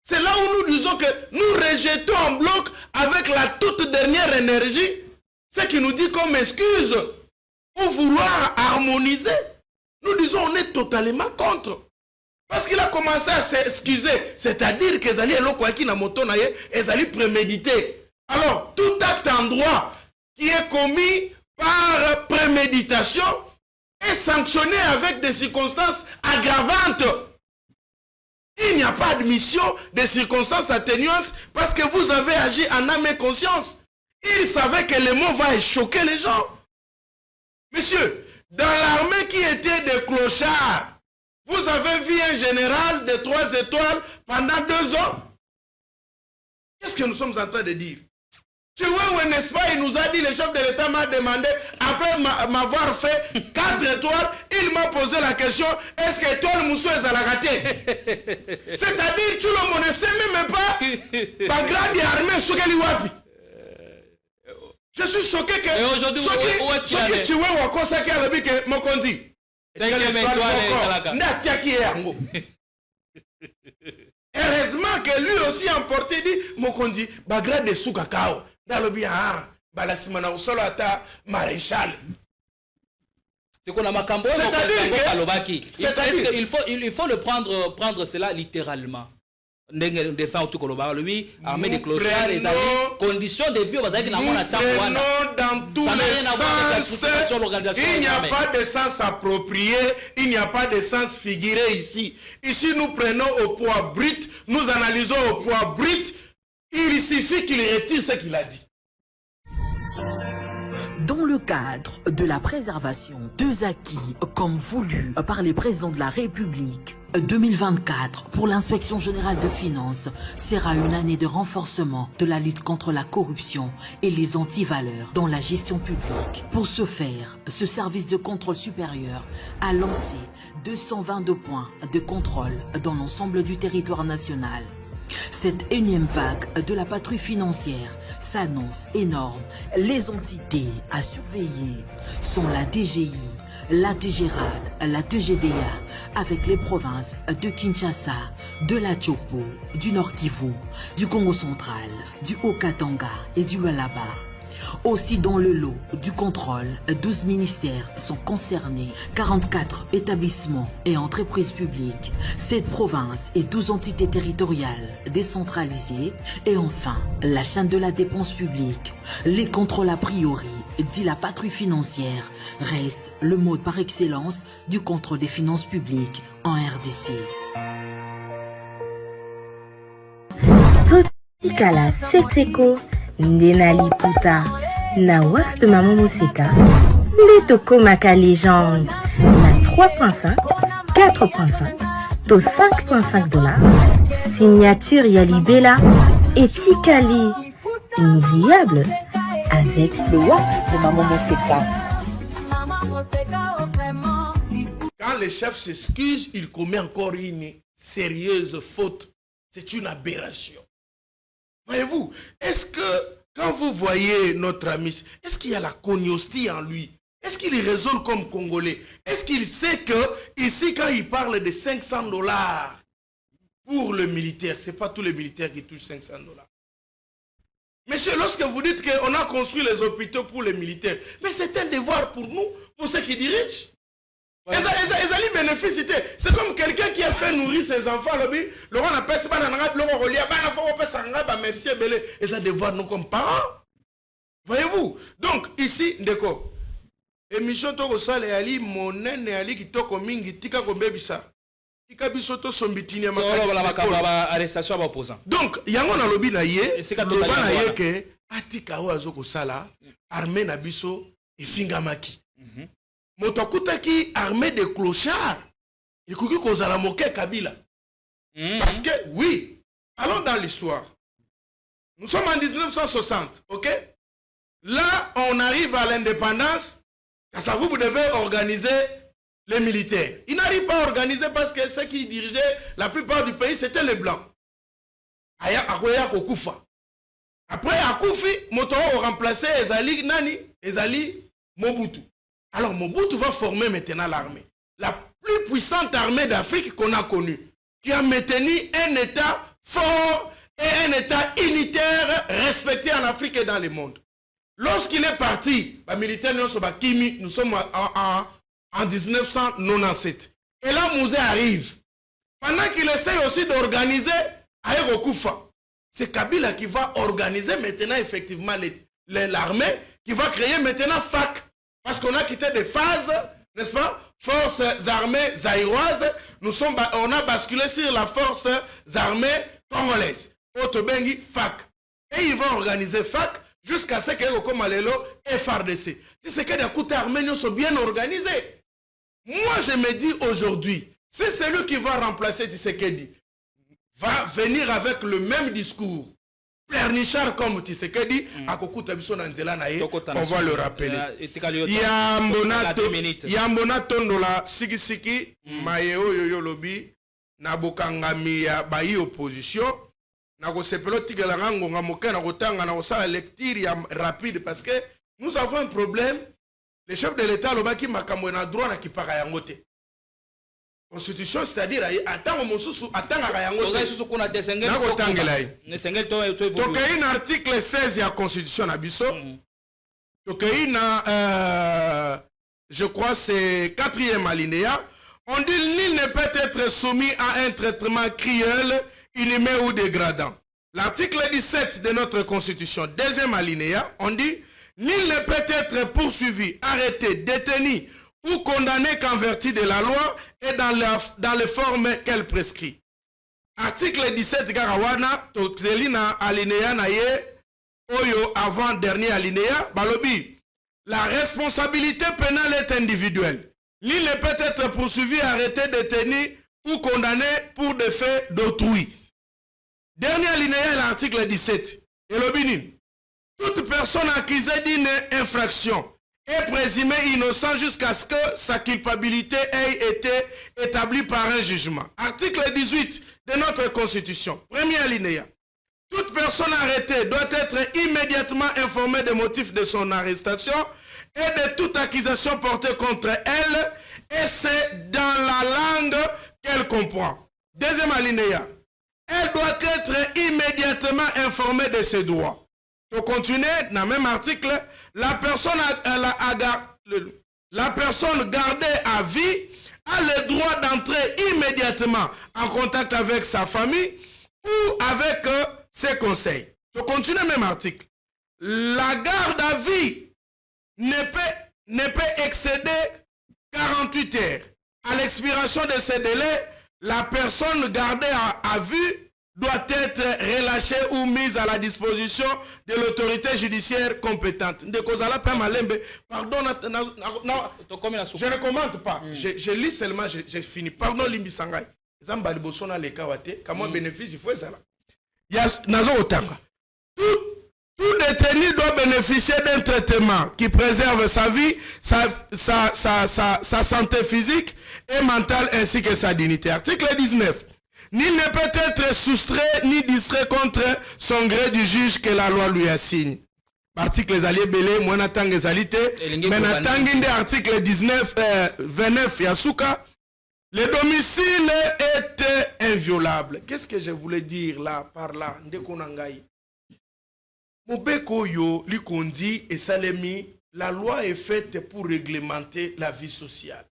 B: C'est là où nous disons que nous rejetons en bloc avec la toute dernière énergie ce qui nous dit comme excuse pour vouloir harmoniser. Nous disons on est totalement contre. Parce qu'il a commencé à s'excuser. C'est-à-dire que Ezali Elokwaki na moto na ye, Ezali prémédité. Alors, tout acte en droit qui est commis par préméditation est sanctionné avec des circonstances aggravantes. Il n'y a pas admission de circonstances atténuantes parce que vous avez agi en âme et conscience. Il savait que le mot va choquer les gens. Monsieur, dans l'armée qui était des clochards, vous avez vu un général de 3 étoiles pendant 2 ans. Qu'est-ce que nous sommes en train de dire? Tu vois, n'est-ce pas, il nous a dit, le chef de l'État m'a demandé, après m'avoir fait 4 étoiles, il m'a posé la question, est-ce que étoile Moussou est à la raté? C'est-à-dire, tu le connaissais même pas, pas grade et armée, ce qu'il wapi. Je suis choqué que...
C: Et aujourd'hui, où est-ce qu'il en est?
B: Tu vois, Wakosa qui a le but que Mokondi. Heureusement que lui aussi emporté dit Mokondi, bagrade de sous cacao. Dans le bien, balasimana au sol ata maréchal.
C: C'est qu'on a macambo, il faut le prendre cela littéralement. Lui, armée des clochards, les amis, conditions de vie,
B: dans tous les sens. Il n'y a pas de sens approprié, il n'y a pas de sens figuré ici. Ici, nous prenons au poids brut, nous analysons au poids brut. Il suffit qu'il retire ce qu'il a dit.
D: Dans le cadre de la préservation des acquis comme voulu par les présidents de la République, 2024 pour l'inspection générale de finances sera une année de renforcement de la lutte contre la corruption et les antivaleurs dans la gestion publique. Pour ce faire, ce service de contrôle supérieur a lancé 222 points de contrôle dans l'ensemble du territoire national. Cette énième vague de la patrouille financière s'annonce énorme. Les entités à surveiller sont la DGI, la DGRAD, la DGDA, avec les provinces de Kinshasa, de la Tchopo, du Nord Kivu, du Congo central, du Haut-Katanga et du Lualaba. Aussi dans le lot du contrôle, 12 ministères sont concernés, 44 établissements et entreprises publiques, 7 provinces et 12 entités territoriales décentralisées et enfin la chaîne de la dépense publique. Les contrôles a priori, dit la patrouille financière, reste le mode par excellence du contrôle des finances publiques en RDC.
E: Totikala Setseko Ndenali Puta na wax de Maman Moseka Netoko Maka légende na 3.5 4.5 to 5.5 $, signature Yalibela et Tikali inoubliable avec le wax de Maman Moseka.
B: Quand le chef s'excuse, il commet encore une sérieuse faute. C'est une aberration. Voyez-vous, est-ce que quand vous voyez notre ami, est-ce qu'il y a la cognostie en lui? Est-ce qu'il raisonne comme Congolais? Est-ce qu'il sait que ici, quand il parle de 500 $ pour le militaire, ce n'est pas tous les militaires qui touchent 500 $. Monsieur, lorsque vous dites qu'on a construit les hôpitaux pour les militaires, mais c'est un devoir pour nous, pour ceux qui dirigent. Ouais. Ezali bénéficité. C'est comme quelqu'un qui a fait nourrir ses enfants. Le roi n'a pas ce merci. Et ça devoir nous comme parents. Voyez-vous? Donc, ici, d'accord. Émission Toko Sale et Ali, mon nène et Ali qui toko mingi, tika kombebisa. Tika bisoto sombitini ya
C: arrestation à opposant.
B: Donc, yango na lobi na ye, loba na ye ke, atika o azoko sala, armée na biso, et fingamaki. Motokutaki armée de clochards. Il faut qu'on a moqué Kabila. Parce que, oui, allons dans l'histoire. Nous sommes en 1960, ok? Là, on arrive à l'indépendance. Kassavou, vous devez organiser les militaires. Ils n'arrivent pas à organiser parce que ceux qui dirigeaient la plupart du pays, c'était les Blancs. Après, à Koufi, Moto a remplacé Ezali Nani, Ezali Mobutu. Alors Mobutu va former maintenant l'armée. la plus puissante armée d'Afrique qu'on a connue, qui a maintenu un État fort et un État unitaire respecté en Afrique et dans le monde. Lorsqu'il est parti, les militaires nous sommes en 1997. Et là, Mouzé arrive. Pendant qu'il essaie aussi d'organiser Aérokoufa, c'est Kabila qui va organiser maintenant effectivement l'armée, qui va créer maintenant FAC. Parce qu'on a quitté des phases, n'est-ce pas? Forces armées zaïroises, on a basculé sur la force armée congolaise. Otobengi FAC. Et ils vont organiser FAC jusqu'à ce que Komalelo et FARDC. C'est que les coups arméniens sont bien organisés. Moi, je me dis aujourd'hui, c'est celui qui va remplacer Tshisekedi va venir avec le même discours. Pernichard comme Tshisekedi, on va le rappeler. Yambona Tondola Sigisiki, Maeo Yoyolobi, Nabokangami ya Bayi opposition. Rapide parce que nous avons un problème. Le chef de l'État Lobaki Makamwena droit qui part à Yangote. Constitution, c'est-à-dire, attends, un article 16 de la Constitution Abisso. Je crois c'est 4e alinéa. On dit nul ne peut être soumis à un traitement cruel, inhumain ou dégradant. L'article 17 de notre Constitution, 2e alinéa, on dit nul ne peut être poursuivi, arrêté, détenu ou condamné qu'en vertu de la loi et dans les formes qu'elle prescrit. Article 17 Garawana, Toxelina alinéa naye, Oyo avant dernier alinéa, Balobi. La responsabilité pénale est individuelle. Nul ne peut être poursuivi, arrêté, détenu ou condamné pour des faits d'autrui. Dernier alinéa, l'article 17. Et le Binin. Toute personne accusée d'une infraction est présumée innocent jusqu'à ce que sa culpabilité ait été établie par un jugement. Article 18 de notre Constitution. Premier alinéa. Toute personne arrêtée doit être immédiatement informée des motifs de son arrestation et de toute accusation portée contre elle, et c'est dans la langue qu'elle comprend. Deuxième alinéa. Elle doit être immédiatement informée de ses droits. Pour continuer, dans le même article, la personne gardée à vie a le droit d'entrer immédiatement en contact avec sa famille ou avec ses conseils. Pour continuer, même article. La garde à vie ne peut excéder 48 heures. À l'expiration de ce délai, la personne gardée à vue doit être relâchée ou mise à la disposition de l'autorité judiciaire compétente. Pardon, je ne commente pas. Je lis seulement, j'ai fini. Pardon, Limbi Sangay. Bénéfice, il faut ça. Tout détenu doit bénéficier d'un traitement qui préserve sa vie, sa santé physique et mentale ainsi que sa dignité. Article 19. Nul ne peut être soustrait ni distrait contre son gré du juge que la loi lui assigne. Article Zalié Belé, Mouanatang Zalité, Menatanginde, article 29 Yasuka. Le domicile était inviolable. Qu'est-ce que je voulais dire là, par là, Ndekonangaï? Mobeko yo, Likondi et Salemi, la loi est faite pour réglementer la vie sociale.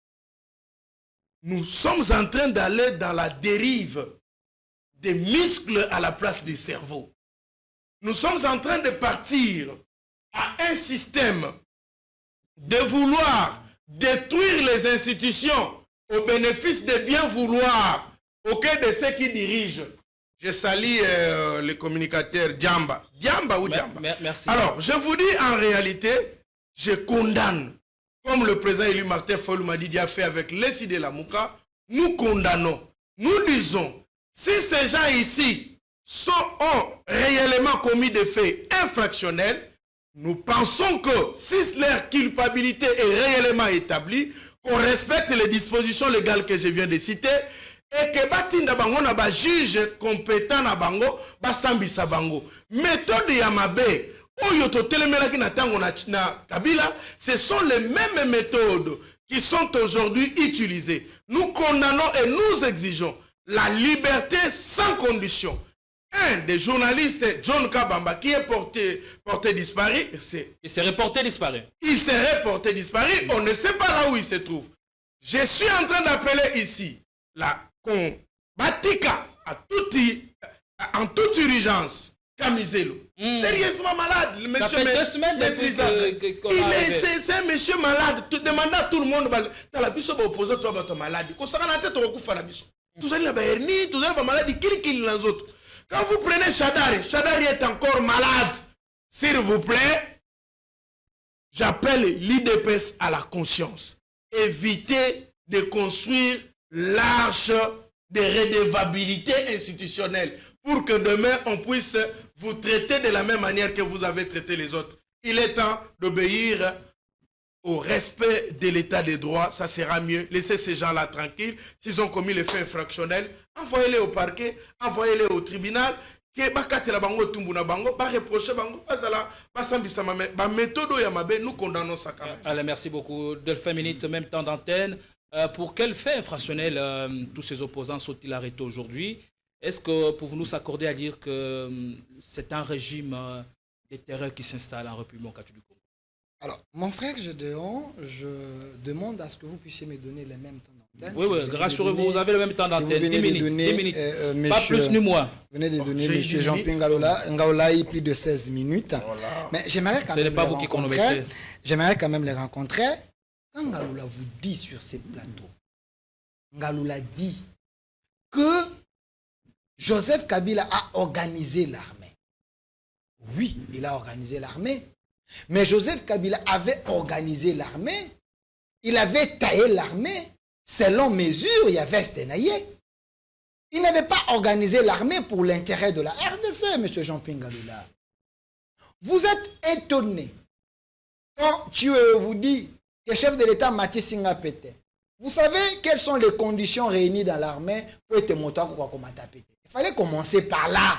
B: Nous sommes en train d'aller dans la dérive des muscles à la place du cerveau. Nous sommes en train de partir à un système de vouloir détruire les institutions au bénéfice de bien vouloir auquel de ceux qui dirigent. Je salue le communicateur Djamba. Djamba ou Djamba?
C: Merci.
B: Alors, je vous dis en réalité, je condamne, comme le président élu Martin Fayulu Madidi a fait avec Lessi de la Mouka, nous condamnons. Nous disons, si ces gens ici ont réellement commis des faits infractionnels, nous pensons que si leur culpabilité est réellement établie, qu'on respecte les dispositions légales que je viens de citer, et que batinda bango na ba juge compétent na bango ba sambisa bango méthode ya mabe Oyoto Telemelaki na tango na Kabila, ce sont les mêmes méthodes qui sont aujourd'hui utilisées. Nous condamnons et nous exigeons la liberté sans condition. Un des journalistes, John Kabamba, qui est porté disparu,
C: il serait porté disparu.
B: Il serait porté disparu, on ne sait pas là où il se trouve. Je suis en train d'appeler ici la Batika en toute urgence. Camizelo. Sérieusement malade. Le monsieur
C: ça fait 2 semaines
B: c'est un monsieur malade. Tu demandes à tout le monde. Dans la biso opposé toi votre maladie. Quand ça la tête on coupe la biso. Tous allez la hernie, tous allez la maladie. Qui les autres. Quand vous prenez Chadari est encore malade. S'il vous plaît, j'appelle l'IDPS à la conscience. Évitez de construire l'arche de redevabilité institutionnelle pour que demain on puisse vous traiter de la même manière que vous avez traité les autres. Il est temps d'obéir au respect de l'état des droits, ça sera mieux. Laissez ces gens-là tranquilles. S'ils ont commis les faits infractionnels, envoyez-les au parquet, envoyez-les au tribunal. Nous condamnons ça quand même.
C: Allez, merci beaucoup. Delphin Minute, même temps d'antenne. Pour quel fait infractionnel tous ces opposants sont-ils arrêtés aujourd'hui? Est-ce que pouvez-vous nous accorder à dire que c'est un régime de terreur qui s'installe en République démocratique du Congo?
A: Alors, mon frère Gédéon, je demande à ce que vous puissiez me donner les mêmes temps d'antenne.
C: Oui, rassurez-vous, vous avez le même temps d'antenne. 10 minutes. Pas plus ni moins.
A: Vous venez de donner M. Jean-Pierre Ngaolaï plus de 16 minutes. Voilà. Mais j'aimerais quand même les rencontrer. J'aimerais quand même les rencontrer. Quand Ngaloula vous dit sur ces plateaux, Ngaloula dit que Joseph Kabila a organisé l'armée. Oui, il a organisé l'armée. Mais Joseph Kabila avait organisé l'armée. Il avait taillé l'armée. Selon mesure, il y avait Stenaye. Il n'avait pas organisé l'armée pour l'intérêt de la RDC, M. Jean-Pierre Ngaloula. Vous êtes étonné quand tu vous dis que le chef de l'État Maty Singa Pété. Vous savez quelles sont les conditions réunies dans l'armée pour être monté comme Pété? Il fallait commencer par là.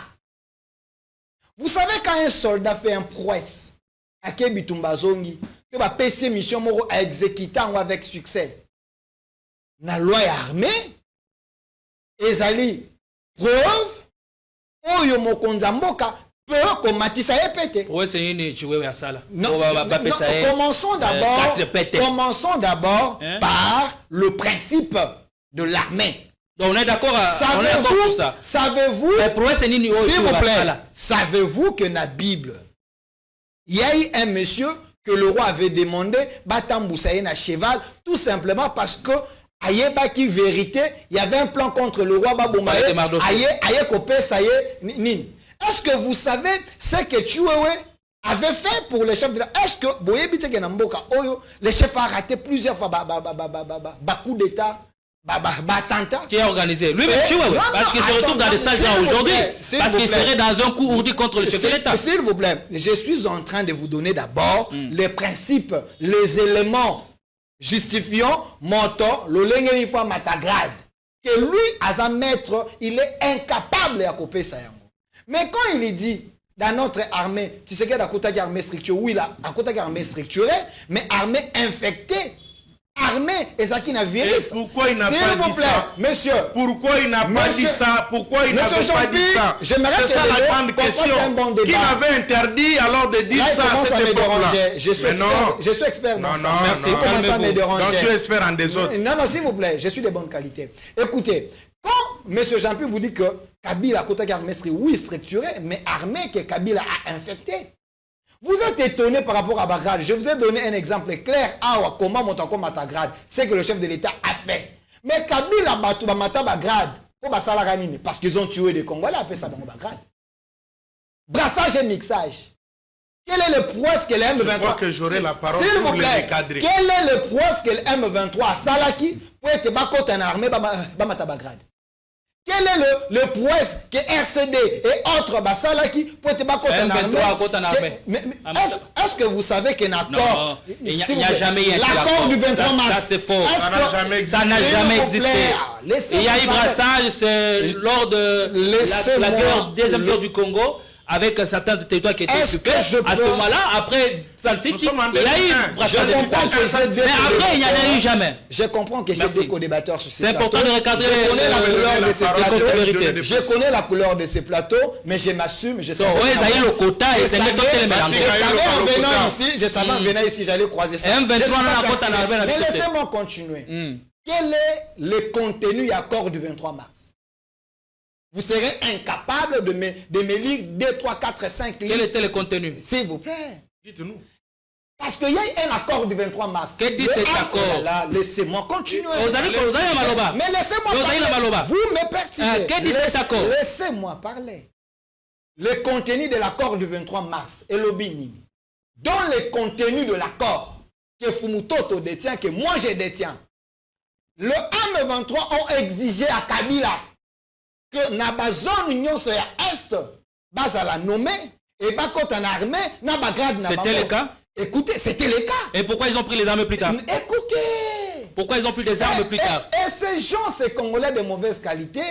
A: Vous savez quand un soldat fait un prouesse à Kebitumba Zongi, que va passer mission à exécuter avec succès. La loi armée, ezali preuve, oyo mokonzamboka peut combattre ça et péter. Commençons d'abord par le principe de l'armée.
C: Donc on est d'accord sur ça.
A: Savez-vous, s'il vous plaît, savez-vous que dans la Bible, il y a eu un monsieur que le roi avait demandé, Batamboussaïen à cheval, tout simplement parce que, qui vérité, il y avait un plan contre le roi Baboumaye, est-ce que vous savez ce que Tchouéoué avait fait pour le chef de la... Est-ce que, le chef a raté plusieurs fois, coup d'état,
C: qui a organisé lui parce qu'il se retrouve dans des stages aujourd'hui, parce qu'il serait dans un coup ourdi contre le chef de l'État.
A: S'il vous plaît, je suis en train de vous donner d'abord les principes, les éléments justifiant montant le lengenifa matagrade que lui, à un maître, il est incapable à couper ça. Mais quand il dit dans notre armée, tu sais qu'il y a une armée structurée, oui, là, une armée structurée, mais armée infectée. Armée et ça qui n'a virus.
B: Pourquoi il n'a pas dit ça,
A: monsieur?
B: Pourquoi il n'a pas dit ça? Pourquoi il n'a pas dit ça? C'est ça la grande question. Qui m'avait interdit alors de dire ça à cette époque-là?
A: Je suis expert dans ça.
C: Merci.
A: Comment ça me dérange?
B: Je suis expert en des autres.
A: Non, s'il vous plaît, je suis de bonne qualité. Écoutez, quand M. Jean-Pierre vous dit que Kabila a armée oui structurée, mais armée que Kabila a infectée. Vous êtes étonné par rapport à Bagrad. Je vous ai donné un exemple clair. Ah, comment Montako Matagrad, c'est que le chef de l'État a fait. Mais Kabila Batouba Mata Bagrad, parce qu'ils ont tué des Congolais, après ça, Bagrad. Brassage et mixage. Quel est le prouesse que le M23...
B: Je crois que j'aurai la parole pour les recadrer.
A: Quel est le prouesse que le M23 a Salaki pour être bakot en armée Bamata Bagrad? Quel est le prouesse que RCD et autres Basalaki pour être bakot en armée? Est-ce que vous savez qu'il y a un accord?
C: Il n'y a jamais eu
A: l'accord du 23 mars.
C: Ça c'est faux.
B: Ça n'a jamais existé.
C: Il y a eu brassage lors de la deuxième guerre du Congo. avec certains territoires qui étaient occupés. À ce moment-là, après Salcity, il y a eu mais après, il n'y en a eu jamais.
A: Je comprends que j'ai des co-débatteurs sur ces
C: plateaux. C'est important de recadrer.
A: Je connais la couleur de ces plateaux, mais je m'assume. Je savais
C: le quota et c'est
A: je savais en venant ici, j'allais croiser ça. Mais laissez-moi continuer. Quel est le contenu et accord du 23 mars? Vous serez incapable de me lire 2, 3, 4, 5 livres.
C: Quel était le contenu?
A: S'il vous plaît.
B: Dites-nous.
A: Parce qu'il y a un accord du 23 mars.
C: Qu'est-ce que dit cet accord?
A: Laissez-moi continuer.
C: Mais
A: laissez-moi parler. Vous me perturbez.
C: Qu'est-ce que dit cet accord?
A: Laissez-moi parler. Le contenu de l'accord du 23 mars est l'Obini. Dans le contenu de l'accord que Fumutoto détient, que moi je détiens, le M23 ont exigé à Kabila que na zone union sur est, bazala nommé et bakot en armée, na bagrade na.
C: C'était le cas?
A: Écoutez, c'était le cas.
C: Et pourquoi ils ont pris les armes plus tard?
A: Écoutez.
C: Pourquoi ils ont pris des armes plus tard?
A: Et ces gens, ces Congolais de mauvaise qualité,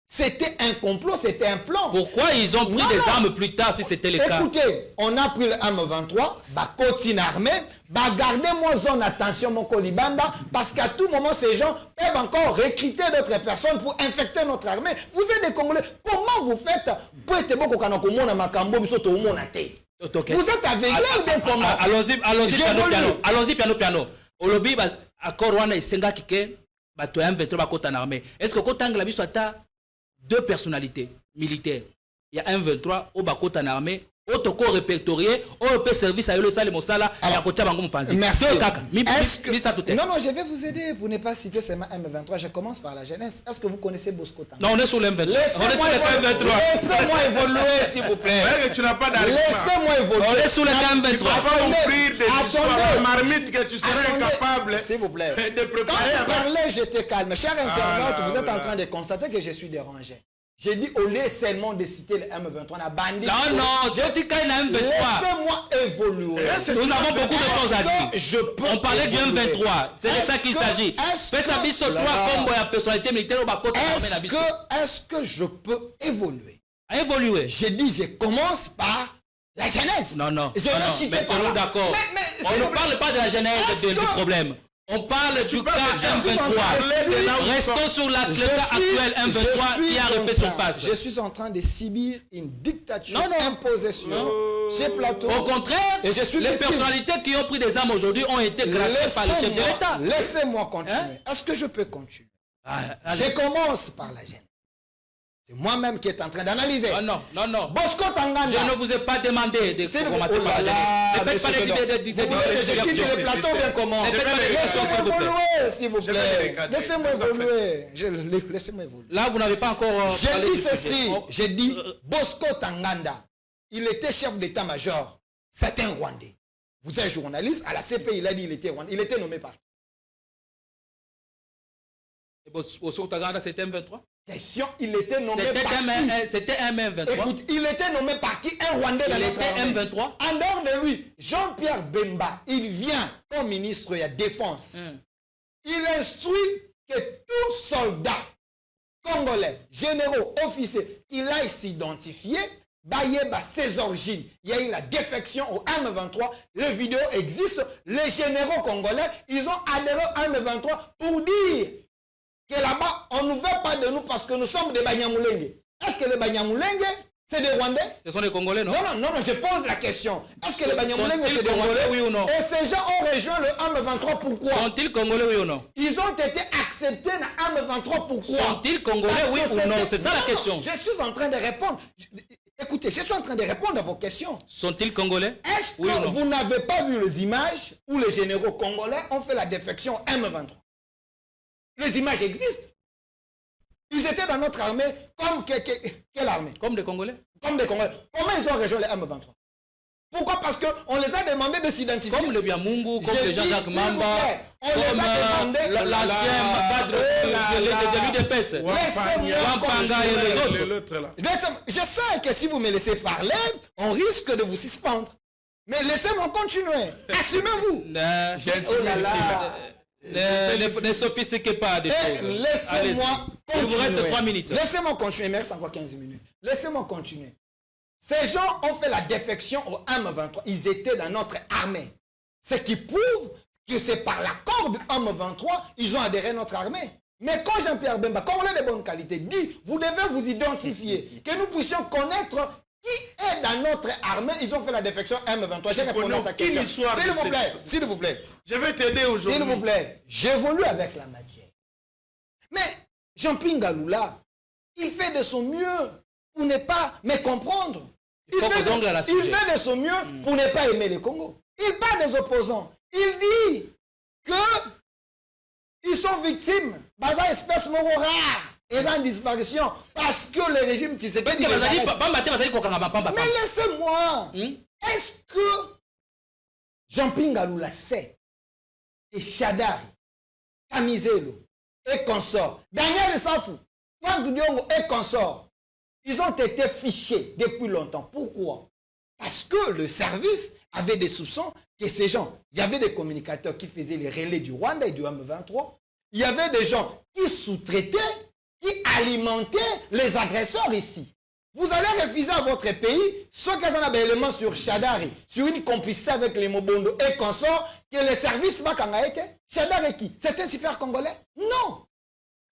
A: c'était un complot, c'était un plan.
C: Pourquoi ils ont pris des armes plus tard si c'était le cas?
A: Écoutez, on a pris le M23, bakoti armée, gardez-moi zone attention mon colibanda, parce qu'à tout moment ces gens peuvent encore recruter d'autres personnes pour infecter notre armée. Vous êtes des Congolais, comment vous faites pour être bon quand on a makambo bisoto mon athée? Vous êtes aveuglé ou bien comment?
C: Allons-y piano. Au lobby, accord wana isenga kike, bato M23 bakota en armée. Est-ce que quand on a vu deux personnalités militaires, il y a un 23 au bakota en armée, autre corps répertorié, au peut service à le sale mosala et à côté bango mpanzi.
A: Merci.
C: Non,
A: je vais vous aider pour ne pas citer seulement M23. Je commence par la jeunesse. Est-ce que vous connaissez Bosco Tanga?
C: Non, on est sur l'M23.
A: Laissez-moi évoluer, s'il vous plaît.
B: Tu n'as pas d'argument.
A: Laissez-moi évoluer.
C: On est sur le M23.
B: Tu ne vas pas offrir des histoires marmites que tu serais incapable
A: s'il vous plaît.
B: De préparer.
A: Quand vous parlez, j'étais calme. Cher internaute, vous êtes en train de constater que je suis dérangé. J'ai dit, au lieu seulement de citer le M23, on a bandit.
C: Non, je dis qu'il y a un M23.
A: Laissez-moi évoluer.
C: Nous avons beaucoup de choses à dire. On parlait du M23. C'est de ça qu'il s'agit. Fais ça bis sur 3 combos et personnalité militaire au bas.
A: Est-ce que je peux évoluer?
C: Évoluer.
A: J'ai dit, je commence par la jeunesse.
C: Non.
A: Je vais citer par là.
C: D'accord. On ne parle pas de la genèse du problème. On parle du cas M23. Restons sur le cas actuel M23 qui a refait surface.
A: Je suis en train de subir une dictature imposée sur ces plateaux.
C: Au contraire, les personnalités qui ont pris des armes aujourd'hui ont été graciées par le chef de l'État.
A: Laissez-moi continuer. Est-ce que je peux continuer? Je commence par la jeunesse. C'est moi-même qui est en train d'analyser.
C: Non.
A: Bosco Tanganda.
C: Je ne vous ai pas demandé de commencer par la jeunesse. Ne faites pas
A: les plateaux bien comment? Laissez-moi évoluer, s'il vous plaît. Laissez-moi évoluer. Laissez-moi évoluer.
C: Là, vous n'avez pas encore...
A: J'ai dit ceci. J'ai dit Bosco Tanganda. Il était chef d'état-major. C'est un Rwandais. Vous êtes journaliste. À la CPI, il a dit qu'il était Rwandais. Il était nommé par...
C: Bosco Tanganda, c'était M23?
A: Question, il était nommé par qui?
C: C'était M23.
A: Écoute, il était nommé par qui? Un Rwandais dans notre armée.
C: M23.
A: En dehors de lui, Jean-Pierre Bemba, il vient comme ministre de la Défense. Il instruit que tout soldat congolais, généraux, officiers, il aille s'identifier, ses origines. Il y a eu la défection au M23. Les vidéos existent. Les généraux congolais, ils ont adhéré au M23 pour dire que là-bas, on ne veut pas de nous parce que nous sommes des Banyamulenge. Est-ce que les Banyamulenge, c'est des Rwandais?
C: Ce sont des Congolais, non?
A: Non, je pose la question. Est-ce que les Banyamulenge, c'est des Rwandais?
C: Oui ou non?
A: Et ces gens ont rejoint le M23, pourquoi?
C: Sont-ils Congolais, oui ou non?
A: Ils ont été acceptés dans le M23, pourquoi?
C: Sont-ils Congolais, oui ou non? C'est ça la question.
A: Je suis en train de répondre. Écoutez, je suis en train de répondre à vos questions.
C: Sont-ils Congolais?
A: Est-ce que vous n'avez pas vu les images où les généraux congolais ont fait la défection M23? Les images existent. Ils étaient dans notre armée comme quelle armée?
C: Comme des Congolais.
A: Comme des Congolais. Comment ils ont rejoint les M23? Pourquoi? Parce qu'on les a demandé de s'identifier.
C: Comme le Biamungu, comme le Jean-Jacques Mamba,
A: on les a demandé
C: l'ancien cadre de l'UDPS.
A: Laissez-moi et les autres. Je sais que si vous me laissez parler, on risque de vous suspendre. Mais laissez-moi continuer. Assumez-vous.
C: Oh là là. Ne sophistiquez pas des choses.
A: Laissez-moi continuer.
C: Il vous reste 3 minutes.
A: Laissez-moi continuer. Merci encore 15 minutes. Laissez-moi continuer. Ces gens ont fait la défection au M23. Ils étaient dans notre armée. Ce qui prouve que c'est par l'accord du M23 ils ont adhéré à notre armée. Mais quand Jean-Pierre Bemba, quand on est de bonne qualité, dit, vous devez vous identifier, que nous puissions connaître qui est dans notre armée. Ils ont fait la défection M23. J'ai répondu à ta question. S'il vous plaît.
B: Je vais t'aider aujourd'hui.
A: S'il vous plaît, j'évolue avec la matière. Mais Jean-Pierre Ngaloula, il fait de son mieux pour ne pas me comprendre. Il fait de son mieux pour ne pas aimer le Congo. Il parle des opposants. Il dit que ils sont victimes d'une espèce rare et en disparition parce que le régime Tshisekedi les arrête. Mais laissez-moi. Est-ce que Jean-Pierre Ngaloula sait que Shadari, Kamizelo et consorts, Daniel Safou, Franck Diongo et consorts, ils ont été fichés depuis longtemps. Pourquoi? Parce que le service avait des soupçons que ces gens, il y avait des communicateurs qui faisaient les relais du Rwanda et du M23. Il y avait des gens qui sous-traitaient, qui alimentaient les agresseurs ici. Vous allez refuser à votre pays, ceux qui ont un élément sur Shadari, sur une complicité avec les Mobondo et consorts, que les services Makangaïke. Shadari qui? C'est un super Congolais? Non.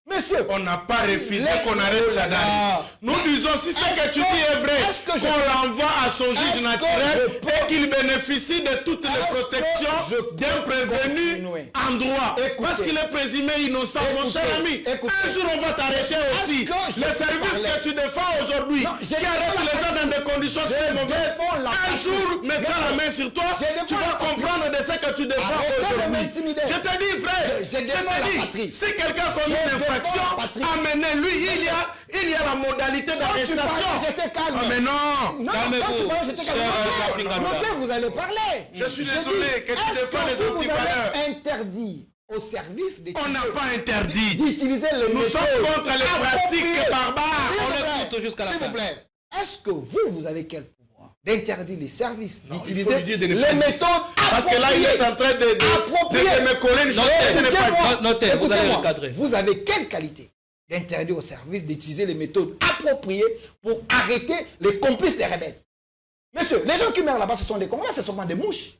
A: Monsieur,
B: on n'a pas refusé qu'on arrête Shadari. Nous disons, si ce que tu dis est vrai, qu'on l'envoie à son juge naturel et qu'il bénéficie de toutes les protections d'un prévenu en droit. Parce qu'il est présumé innocent, mon cher ami. Un jour, on va t'arrêter aussi. Le service que tu défends aujourd'hui, qui arrête les gens dans des conditions très mauvaises, un jour, mettra la main sur toi, tu vas comprendre de ce que tu défends aujourd'hui. Je te dis, frère, je te dis, si quelqu'un commet une infraction, amenez-lui, il y a la modalité d'arrestation.
A: J'étais calme.
B: Ah, mais non.
A: Calmez-vous. J'étais calme. Notez, vous allez parler.
B: Je suis désolé que tu défends les antivaleurs.
A: Vous avez interdit au service
B: on n'a pas interdit
A: d'utiliser le
B: nous sommes contre les pratiques barbares.
C: On l'écoute jusqu'à la fin.
A: S'il vous plaît, est-ce que vous avez quel pouvoir d'interdire les services d'utiliser les méthodes
B: parce que là il est en train de me coller
C: notez, vous allez recadrer.
A: Vous avez quelle qualité d'interdire aux services d'utiliser les méthodes appropriées pour arrêter les complices des rebelles? Monsieur, les gens qui meurent là-bas, ce sont des Congolais, ce sont pas des mouches.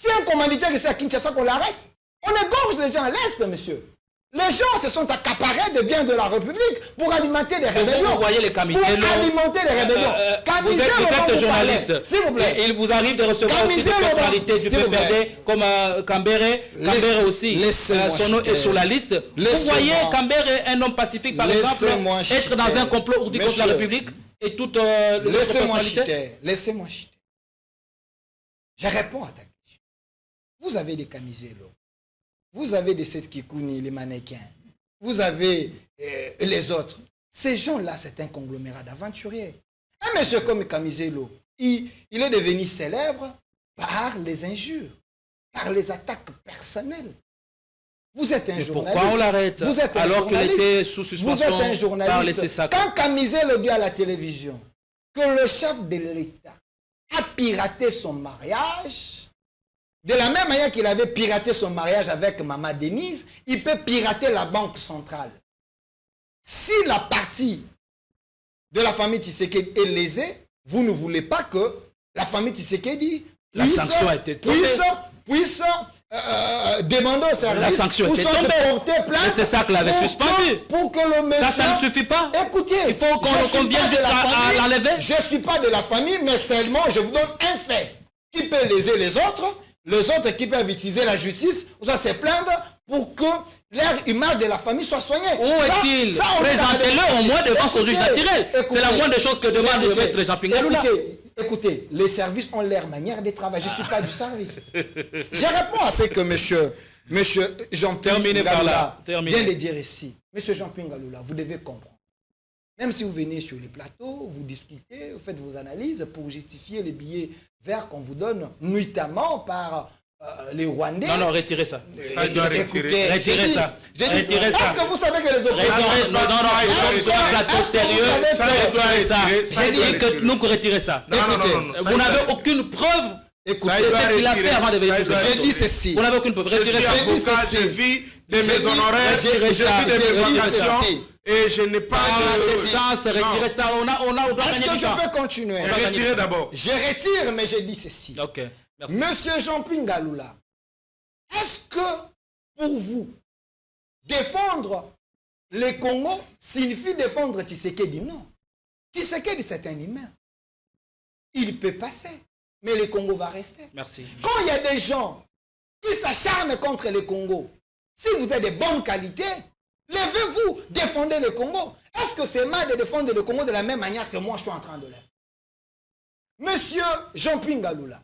A: Si un commanditaire ici à Kinshasa qu'on l'arrête, on égorge les gens à l'Est, monsieur. Les gens se sont accaparés de biens de la République pour alimenter des rébellions.
C: Vous voyez les Kamizelo.
A: Pour alimenter des rébellions.
C: Vous êtes journaliste.
A: S'il vous plaît.
C: Et il vous arrive de recevoir aussi des personnalités du PPRD comme Kambere. Kambere aussi. Son nom est sur la liste. Vous voyez Kambere, un homme pacifique par exemple, être dans un complot ourdi contre la République et toute
A: laissez-moi chiter. Laissez-moi chiter. Je réponds à ta question. Vous avez des Kamizelo. Vous avez des Seth Kikouni, les mannequins. Vous avez les autres. Ces gens-là, c'est un conglomérat d'aventuriers. Un monsieur comme Kamizelo, il est devenu célèbre par les injures, par les attaques personnelles. Vous êtes un journaliste.
C: Pourquoi on l'arrête alors qu'il était sous suspension?
A: Vous êtes un journaliste. Quand Kamizelo dit à la télévision que le chef de l'État a piraté son mariage, de la même manière qu'il avait piraté son mariage avec Maman Denise, il peut pirater la Banque centrale. Si la partie de la famille Tshisekedi est lésée, vous ne voulez pas que la famille Tshisekedi puisse demander au service
C: la sanction était tombée. C'est ça que l'avait suspendu.
A: Pour que le monsieur...
C: Ça ne suffit pas.
A: Écoutez,
C: il faut qu'on vienne à l'enlever.
A: Je ne suis pas de la famille, mais seulement je vous donne un fait qui peut léser les autres qui peuvent utiliser la justice, ou ça se plaindre pour que l'air image de la famille soit soigné.
C: Où est-il? Présentez-le au moins devant son juge naturel. C'est la moindre chose que demande le maître Jean-Pierre Ngaloula.
A: Écoutez, les services ont leur manière de travailler. Je ne suis pas du service. Je réponds à ce que monsieur Jean-Pierre Ngaloula vient de dire ici. Monsieur Jean-Pierre Ngaloula, vous devez comprendre. Même si vous venez sur les plateaux, vous discutez, vous faites vos analyses pour justifier les billets verts qu'on vous donne nuitamment par les Rwandais.
C: Non, retirez ça.
B: Ça doit retirer.
C: Retirez ça. Retirez ça.
A: Est-ce que vous savez que les opposants...
C: Non, sur un plateau sérieux, j'ai dit que nous retirez ça. Vous n'avez aucune preuve. Écoutez ce qu'il a fait avant de venir.
A: J'ai dit ceci.
C: Vous n'avez aucune preuve. Retirez ça.
B: Je vis de mes honoraires, je vis de mes vacations. Et je n'ai pas de...
C: Ça, c'est retirer ça. On doit
A: Est-ce que je peux continuer?
B: Retirer d'abord.
A: Je retire, mais je dis ceci.
C: Ok, merci.
A: Monsieur Jean-Pierre Ngaloula, est-ce que pour vous, défendre le Congo signifie défendre Tshisekedi? Non. Tshisekedi, c'est un humain. Il peut passer, mais le Congo va rester.
C: Merci.
A: Quand il y a des gens qui s'acharnent contre le Congo, si vous êtes de bonne qualité, levez-vous, défendez le Congo. Est-ce que c'est mal de défendre le Congo de la même manière que moi je suis en train de le faire? Monsieur Jean-Pierre Ngaloula,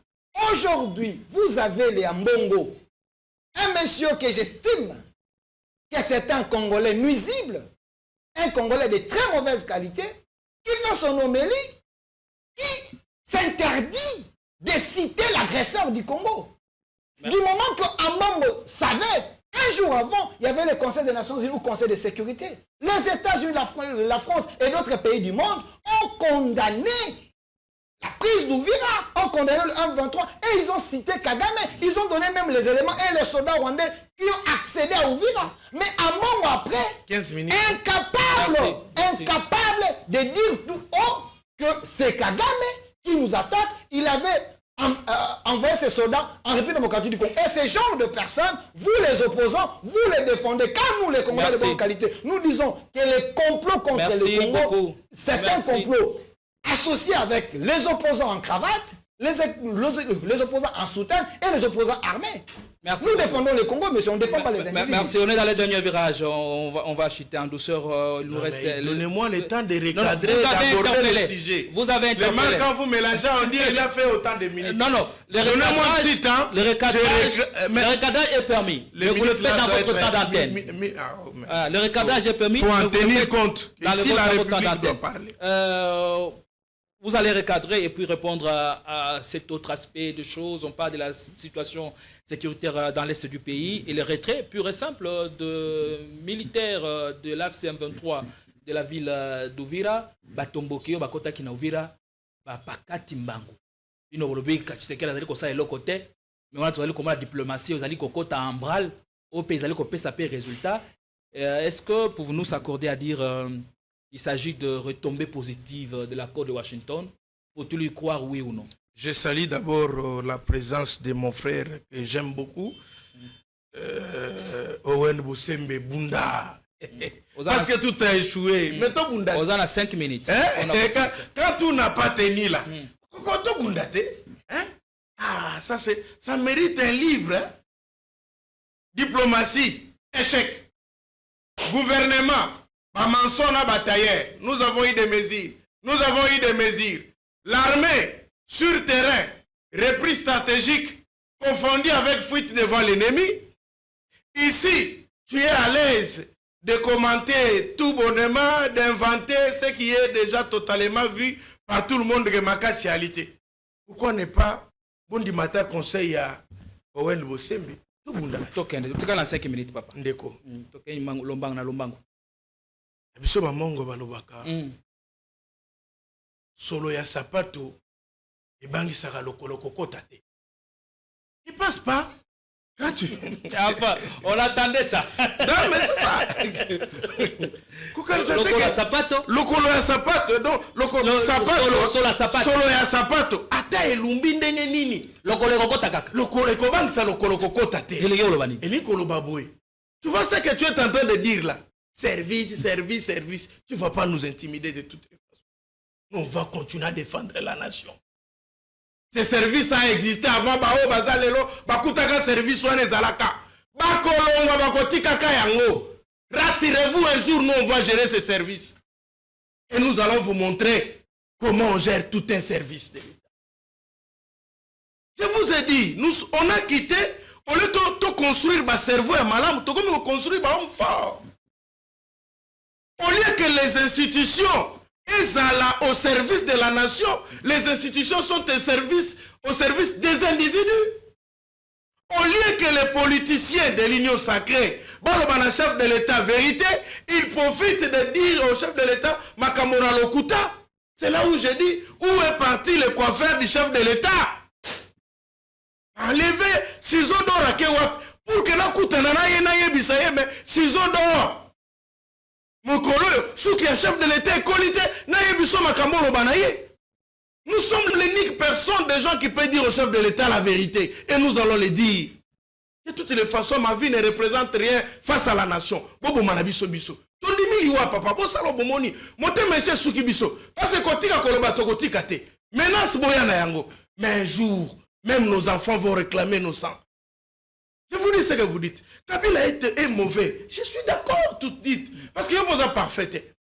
A: aujourd'hui, vous avez les Ambongo, un monsieur que j'estime que c'est un Congolais nuisible, un Congolais de très mauvaise qualité, qui fait son homélie, qui s'interdit de citer l'agresseur du Congo. Du moment que Ambongo savait, un jour avant, il y avait le Conseil des Nations Unies ou le Conseil de sécurité. Les États-Unis, la France et d'autres pays du monde ont condamné la prise d'Ouvira, ont condamné le 1-23 et ils ont cité Kagame. Ils ont donné même les éléments et les soldats rwandais qui ont accédé à Ouvira. Mais Ambongo après,
B: 15 minutes.
A: incapable de dire tout haut que c'est Kagame qui nous attaque. Il avait envoyé ses soldats en République démocratique du Congo. Et ce genre de personnes, vous les opposants, vous les défendez. Quand nous, les Congolais de bonne qualité, nous disons que les complots contre le Congo, c'est un complot associé avec les opposants en cravate, les opposants en soutane et les opposants armés.
C: Merci.
A: Nous défendons le Congo, mais on ne défend pas les individus.
C: Merci, on est dans le dernier virage. On va chuter en douceur.
B: Donnez-moi le temps de recadrer, d'aborder le sujet.
C: Vous avez interpellé.
B: Quand vous mélangez, on dit qu'il a fait autant de minutes.
C: Non.
B: Donnez-moi un petit temps.
C: Le recadrage est permis. Mais vous le faites dans votre temps d'antenne. Le recadrage est permis.
B: Il faut en tenir compte. Ici, la République doit parler.
C: Vous allez recadrer et puis répondre à cet autre aspect de choses. On parle de la situation sécuritaire dans l'est du pays et le retrait pur et simple de militaires de l'AFC M23 de la ville d'Ouvira, Batombokio, Bakota Kina Ouvira, Bakati Mbango. Ino Olobi Kachisekela zali ko sa elo côté, mais on a trouvé comment la diplomatie aux ali kokota en bral, au pays ali ko pesa pe résultat. Est-ce que pour nous s'accorder à dire il s'agit de retombées positives de l'accord de Washington? Faut-il y croire, oui ou non?
B: Je salue d'abord la présence de mon frère que j'aime beaucoup, Owen Boussembe Bunda. Parce que tout a échoué. Mettons Bunda.
C: On a 5 minutes.
B: Quand tout n'a pas tenu là, quand Bunda, ça mérite un livre. Hein? Diplomatie, échec. Gouvernement. Nous avons eu des mesures. L'armée, sur terrain, reprise stratégique, confondue avec fuite devant l'ennemi. Ici, tu es à l'aise de commenter tout bonnement, d'inventer ce qui est déjà totalement vu par tout le monde de ma casualité. Pourquoi ne pas, bon du matin, conseil à Owen Bosembe? Tout le monde.
C: Tu as 5 minutes, papa.
B: Ndeko.
C: Tu as Lombango.
B: Biso bamongo balobaka solo ya sapato ebangisaka lokolo kokota te. Il passe pas quand tu
C: enfin, on attendait ça.
B: Non mais c'est ça.
C: Lokolo ya sapato.
B: Lokolo ya sapato donc lokolo sapato solo ya sapato ata elumbi ndenge nini
C: lokolo kokota kaka.
B: Lokolo ekobangisa lokolo kokota te. Elikolo baboy. Tu vois ce que tu es en train de dire là? Service. Tu ne vas pas nous intimider de toutes les façons. Nous, on va continuer à défendre la nation. Ce service a existé avant. Service rassurez-vous, un jour, nous, on va gérer ce service. Et nous allons vous montrer comment on gère tout un service de l'État. Je vous ai dit, on a quitté, au lieu de construire ma cerveau et ma lame, on construire ma homme fort. Au lieu que les institutions soient au service de la nation, les institutions sont au service des individus. Au lieu que les politiciens de l'Union sacrée, le chef de l'État, vérité, ils profitent de dire au chef de l'État, Makamura Lokuta. C'est là où je dis, où est parti le coiffeur du chef de l'État? Enlevez ciseaux d'or à Kewap pour que la Koutanana y ait mais ciseaux d'or. Mokolo, ceux qui est chef de l'État, qualité, nous sommes l'unique personne des gens qui peut dire au chef de l'État la vérité. Et nous allons le dire. De toutes les façons, ma vie ne représente rien face à la nation. Bobo manabiso biso. Tondi miliwa papa, bo salo bomoni. Mote monsieur suki biso. Parce que kotika koloba tokotika te. Menace boyana yango. Mais un jour, même nos enfants vont réclamer nos sangs. Je vous dis ce que vous dites. Kabila est mauvais. Je suis d'accord, tout dit. Parce qu'il est parfait.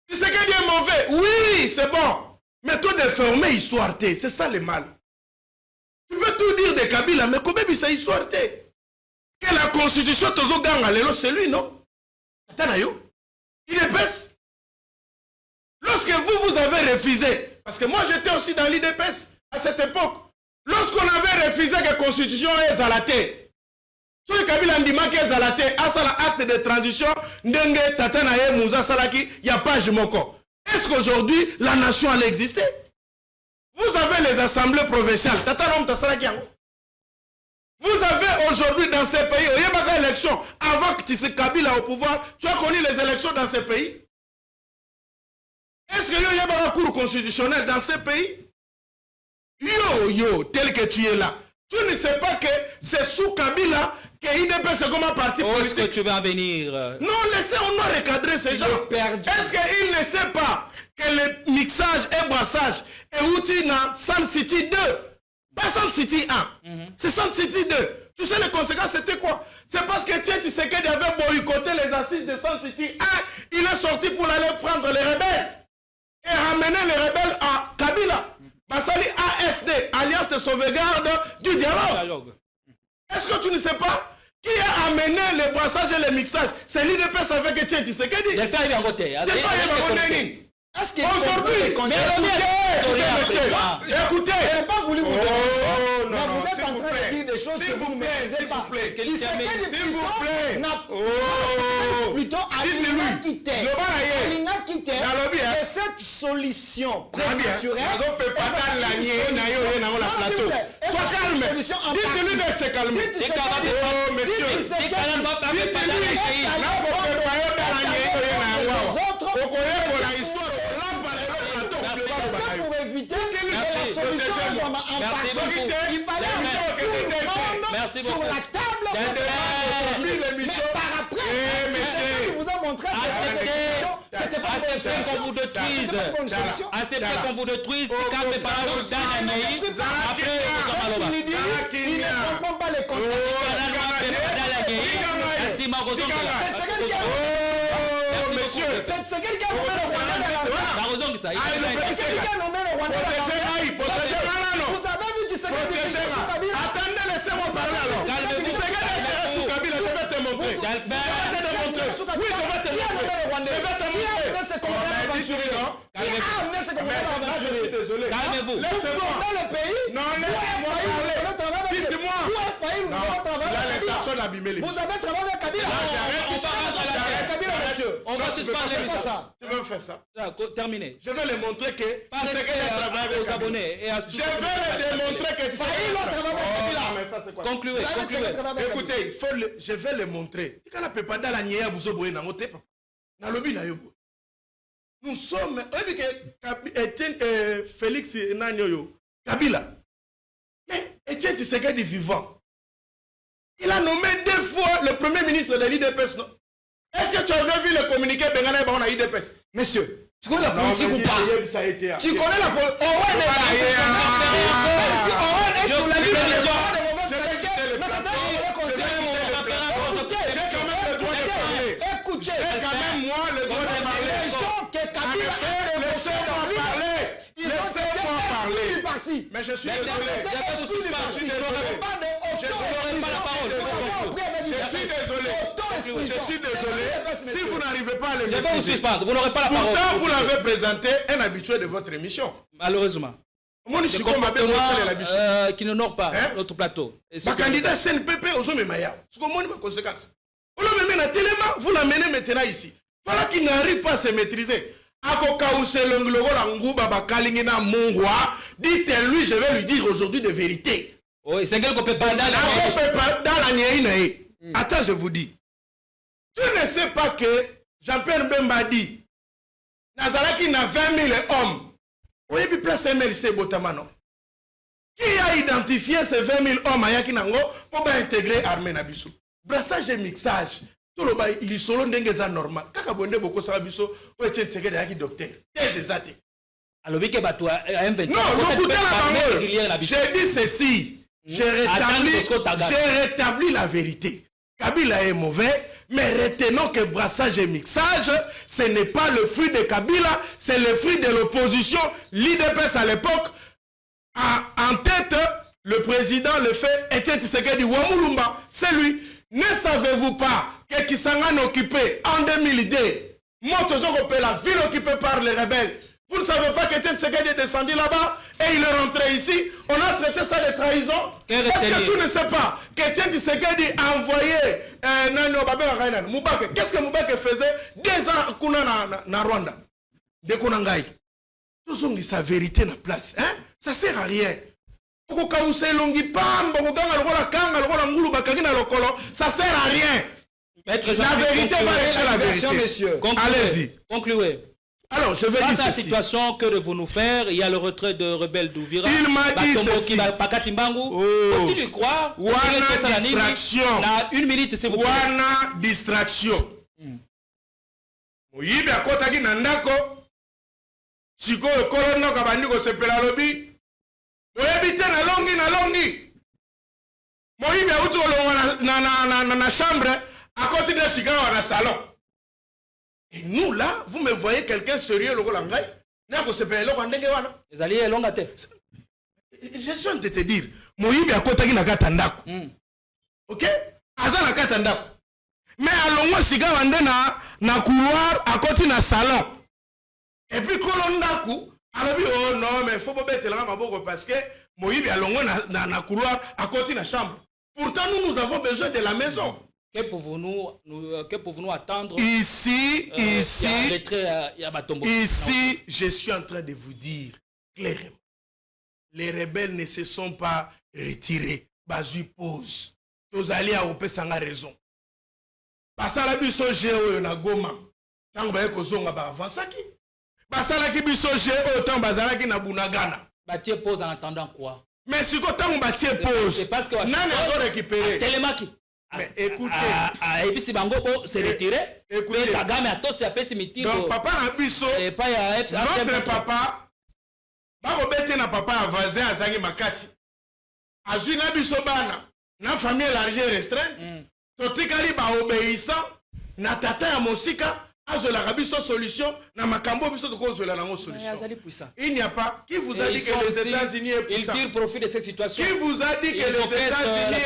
B: C'est ce qu'il est mauvais. Oui, c'est bon. Mais toi déformer histoire T, c'est ça le mal. Tu peux tout dire de Kabila, mais comment c'est histoire T? Que la constitution tozo ganga lelo, c'est lui, non? Atanayo. Il est pèse. Lorsque vous avez refusé, parce que moi j'étais aussi dans l'IDPS à cette époque, lorsqu'on avait refusé que la constitution est zalaté, si Kabila ndima que zalaté, à ça l'acte de transition, ndenge tatanaye mouza salaki, il n'y a pas jimoko. Est-ce qu'aujourd'hui, la nation allait exister? Vous avez les assemblées provinciales. Vous avez aujourd'hui dans ces pays, il y a pas d'élection. Avant que Tshisekedi Kabila au pouvoir, tu as connu les élections dans ces pays? Est-ce qu'il y a pas un cours constitutionnel dans ces pays? Yo, tel que tu es là. Tu ne sais pas que c'est sous Kabila que l'IDP c'est comme un parti politique.
C: Est-ce que tu vas en venir?
B: Non, laissez-moi recadrer ces gens. Est-ce qu'il ne sait pas que le mixage et brassage est outil dans Sun City 2? Pas Sun City 1. C'est Sun City 2. Tu sais les conséquences c'était quoi? C'est parce que Tshisekedi avait boycotté les assises de Sun City 1. Il est sorti pour aller prendre les rebelles et ramener les rebelles à Kabila. Basali ASD, Alliance de sauvegarde du dialogue. Est-ce que tu ne sais pas qui a amené le brassage et le mixage? C'est l'IDPS avec Etienne Tshisekedi.
C: Il a fait à côté.
A: Est-ce qu'il aujourd'hui,
B: écoutez,
A: je n'ai pas voulu vous donner
B: non,
A: mais vous êtes en
B: vous
A: train
B: plaît.
A: de dire des choses que vous ne maîtrisez pas.
B: S'il vous plaît.
A: Plutôt Alinga Kité. Alinga Kité. C'est cette solution prématurée.
B: Sois calme. Dites-lui de se calmer. Oh, monsieur.
A: Pour éviter que la solution soit impactée, il fallait mettre sur la table. Mais par après, je vous ai montré que c'était pas une
C: solution qu'on vous détruise. Acceptez qu'on vous détruise. Quand les parents vous donnent un maïs, après
A: il ne comprend pas les contextes. C'est quelqu'un qui a nommé le Rwanda.
C: ça.
A: Vous avez vu Tshisekedi?
B: Attendez, laissez-moi parler alors. Tshisekedi est Kabila, je vais te montrer. Oui, je vais te montrer. Désolé.
C: Calmez-vous.
B: Laissez-moi.
A: Le pays.
B: Non, laissez-moi parler. Dites-moi. Là, les personnes abîmées les.
A: Vous avez travaillé avec Kabila.
C: On va suspendre
B: ça. Tu veux faire ça?
C: Terminé.
B: Je vais les montrer que Tshisekedi a travaillé avec
C: aux abonnés et à
B: je vais les démontrer que Tshisekedi a travaillé avec Kabila. Mais ça c'est quoi?
C: Concluez.
B: Écoutez, je vais les montrer. Nous sommes Félix Nanyoyo Kabila. Mais Etienne Tshisekedi vivant. Il a nommé 2 fois le premier ministre de l'IDPS. Est-ce que tu avais vu le communiqué Bengana Baron à l'IDPS?
A: Monsieur, tu connais la politique ou pas? Tu connais la politique? Owen est sur la liste des gens de mauvaise qualité. Mais c'est ça écoutez,
B: c'est quand même moi le droit de parler.
A: Les gens que Kabila a
B: laissez-moi parler. Laissez-moi parler. Mais je suis désolé. Je suis désolé. Si vous n'arrivez pas à le
C: maîtriser, je vais vous suspendre. Vous n'aurez pas la parole.
B: Pourtant, vous l'avez présenté un habitué de votre émission.
C: Malheureusement.
B: Moi, je suis comme
C: qui n'honore pas notre plateau.
B: Ma candidat CNPP aux hommes et Maya. C'est comme moi, ma conséquence. Vous l'amenez à Téléma, vous l'amenez maintenant ici. Voilà qu'il n'arrive pas à se maîtriser. Dites-lui, je vais lui dire aujourd'hui de vérité.
C: Oui, c'est quelqu'un qu'on peut pas dans
B: la Attends, je vous dis. Tu ne sais pas que Jean-Pierre Mbemba dit, Nazaraki n'a 20 000 hommes. Oui, puis place MLC Botamano. Qui a identifié ces 20 000 hommes à Yakinango pour intégrer l'armée Nabiso? Brassage et mixage. Tout le monde, il est solo n'engagé normal. Kaka bonde beaucoup ça Nabiso, ou est-il secret de docteur? Qu'est-ce que c'est?
C: Alors, oui, que bah toi,
B: non, j'ai dit ceci. J'ai rétabli la vérité. Kabila est mauvais, mais retenons que brassage et mixage, ce n'est pas le fruit de Kabila, c'est le fruit de l'opposition. L'IDPS à l'époque, en tête, le président le fait, Etienne Tshisekedi Wamulumba, c'est lui. Ne savez-vous pas que Kisangani occupé en 2002, Motozoko, la ville occupée par les rebelles? Vous ne savez pas qu'Etienne Tshisekedi est descendu là-bas et il est rentré ici? On a traité ça de trahison. Parce que tu ne sais pas qu'Etienne Tshisekedi a envoyé Moubake. Qu'est-ce que Moubake faisait 2 ans na Rwanda? De Konangai. Tous ont dit sa vérité na place. Hein? Ça sert à rien. Ça sert à rien. La vérité va rester la vérité, monsieur. Allez-y.
C: Concluez.
B: Alors, je vais dire
C: la situation, que devons-nous faire? Il y a le retrait de rebelles d'Ouvira.
B: Il m'a dit ceci.
C: Faut-il lui croire?
B: Wana distraction.
C: Une minute, s'il vous plaît.
B: Wana distraction. Moyibi akotaki na ndako. Sikoyo kolono kabandi ko sepela lobi. Moyebi te na longi. Moyibi auto longa na chambre à côté de Sikawa na salon. Et nous là, vous me voyez quelqu'un sérieux le Rolangai? Nako sepela lo ndenge wana.
C: Ezali longa te.
B: Je suis en train de te dire, Moyibi akotaki na kata ndako. OK? Aza na kata ndako. Mais alongo Sikawa nde na couloir à côté na salon. Et puis kolondaku alors oh non mais faut pas mettre la maboko parce que Moïbi alongo na couloir à côté de la chambre. Pourtant nous avons besoin de la maison.
C: Que pouvons-nous attendre?
B: Ici, je suis en train de vous dire clairement. Les rebelles ne se sont pas retirés. Bazui pose. Tous alliés à Opesanga raison. Basala biso géo na Goma. Tango ba ekozonga ba avansaki. Basala ki biso géo tant bazala ki na Bunagana.
C: Batie pose en attendant quoi?
B: Mais si quand on batie pose,
C: c'est parce que
B: nani a récupéré.
C: Télémaki.
B: Mais écoutez.
C: Et puis si Bango s'est retiré. Écoutez. Kagame a tous appelé ce meeting.
B: Donc papa na biso.
C: Et pas ya FC.
B: Notre papa. Bako bete na papa avancé à Zangi Makasi. Azui na biso bana. Na famille élargie restreinte. Totikali ba obéissant. Na tata ya mosika. Azola rabiso solution. Na makambo biso toko zola na solution. Il n'y a pas. Qui vous a dit que les États-Unis est puissant?
C: Ils tirent profit de cette situation.
B: Qui vous a dit que les États-Unis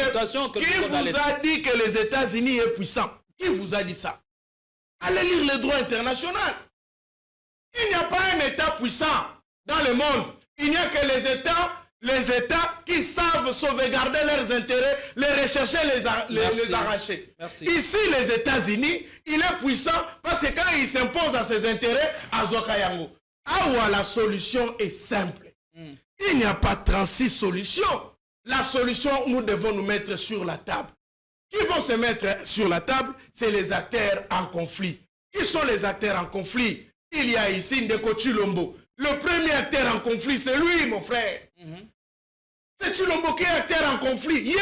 B: que les États-Unis est puissant? Qui vous a dit ça? Allez lire le droit international. Il n'y a pas un État puissant dans le monde. Il n'y a que les États qui savent sauvegarder leurs intérêts, les rechercher, les arracher.
C: Merci.
B: Ici, les États-Unis, il est puissant parce que quand il s'impose à ses intérêts, à Zokayango. Ah, la solution est simple. Il n'y a pas 36 solutions. La solution, nous devons nous mettre sur la table. Qui vont se mettre sur la table? C'est les acteurs en conflit. Qui sont les acteurs en conflit? Il y a ici Ndeko Chilombo. Le premier acteur en conflit, c'est lui, mon frère. C'est Chilombo qui est acteur en conflit.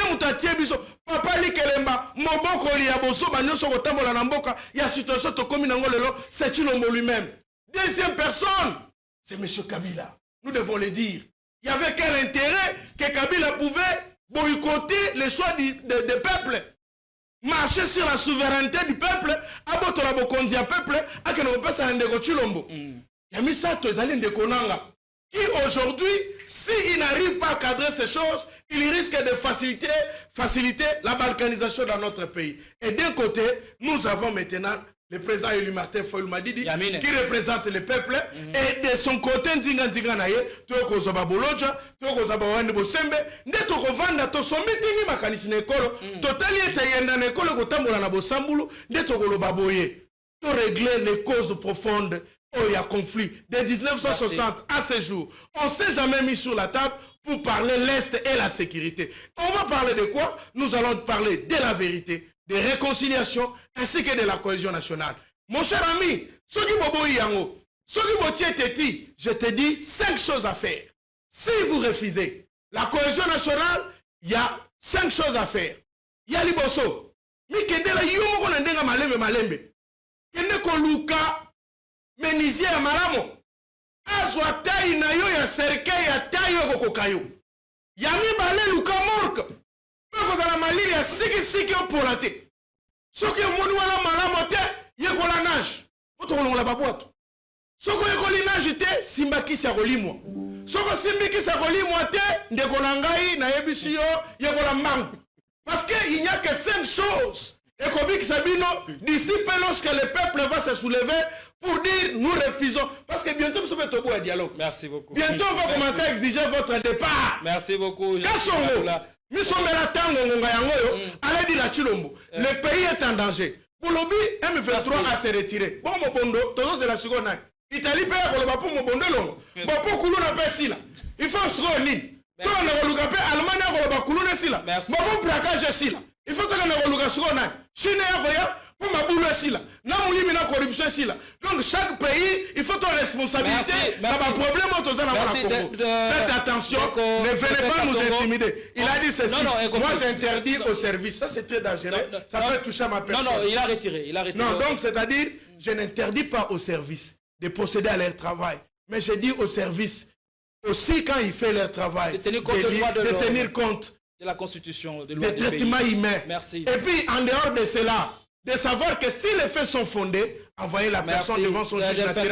B: Papa Likelemba, Moboko Liaboso, Banyoso Kotambola Namboka, il y a situation Tokomi Nangolelo, c'est Chilombo lui-même. Deuxième personne, c'est M. Kabila. Nous devons le dire. Il y avait quel intérêt que Kabila pouvait boycotter les choix du peuple, marcher sur la souveraineté du peuple, abotola bokondia peuple, à que nous passons Ndeko Chilombo. Yamisato ezali Ndeko Nanga. Qui aujourd'hui, s'il n'arrive pas à cadrer ces choses, il risque de faciliter la balkanisation dans notre pays. Et d'un côté, nous avons maintenant le président élu Martin Fayulu Madidi, qui représente le peuple, et de son côté, Ndinga Naye, Toko Zababoloja, Toko Zabawande Bosembe, Ndetoko Vanda, Tosomiti Makanisi Nekolo, Totali Etayenda Nekolo, Kotambola na Bosambulu, Ndetoko Lobaboye, pour régler les causes profondes. Oh, il y a conflit. De 1960 à ce jour, on ne s'est jamais mis sur la table pour parler l'Est et la sécurité. On va parler de quoi? Nous allons parler de la vérité, de réconciliation, ainsi que de la cohésion nationale. Mon cher ami, soki boboyi yango, soki botié teti, je te dis 5 choses à faire. Si vous refusez la cohésion nationale, il y a 5 choses à faire. Il y a liboso. Mi kendela yomo ko ndenga malembe malembe. Kende ko luka menisier ya malamo. Azwa tai na yo ya cercueil ya tai yo kokokayo. Yami bale luka morgue. Meko za na malili ya siki pour te. Soki moni wana malamo te, yekola nage. Moto kolongola babwato. Soko yekoli nage te, simbakisi ya kolimwa. Soko simbikisi ya kolimwa te, ndekola ngai na yebisi yo yekola mangu. Parce qu'il n'y a que 5 choses. Et comme Sabino, d'ici peu lorsque le peuple va se soulever pour dire nous refusons. Parce que bientôt nous sommes au bout d'un dialogue.
C: Merci beaucoup.
B: Bientôt on va commencer à exiger votre départ.
C: Merci beaucoup.
B: Kassongo, nous sommes là tango ngongayango, allez dire la Chilombo. Le pays est en danger. Pour l'objet, M23 à se retirer. Bon, mon bondo, tout c'est la seconde. Italie paye pour le bapou, mon bondo longo. Bon, pour Koulou n'a pas si là. Il faut se reunir. Tout le monde a fait Allemagne pour le bapou, si là. Bon, plaquage si là. Il faut que nous regardions Chine pour ma boule aussi là. La corruption aussi là. Donc chaque pays, il faut une responsabilité. Dans un problème, faites attention, ne venez pas nous intimider. Il a dit ceci. Moi j'interdis au service. Ça c'est très dangereux. Ça peut toucher à ma personne.
C: Non, il a retiré.
B: Non, donc c'est-à-dire, je n'interdis pas au service de procéder à leur travail. Mais je dis au service aussi quand ils font leur travail, de tenir compte
C: de la constitution,
B: des traitements humains.
C: Merci.
B: Et puis, en dehors de cela, de savoir que si les faits sont fondés, envoyer la personne devant son juge naturel.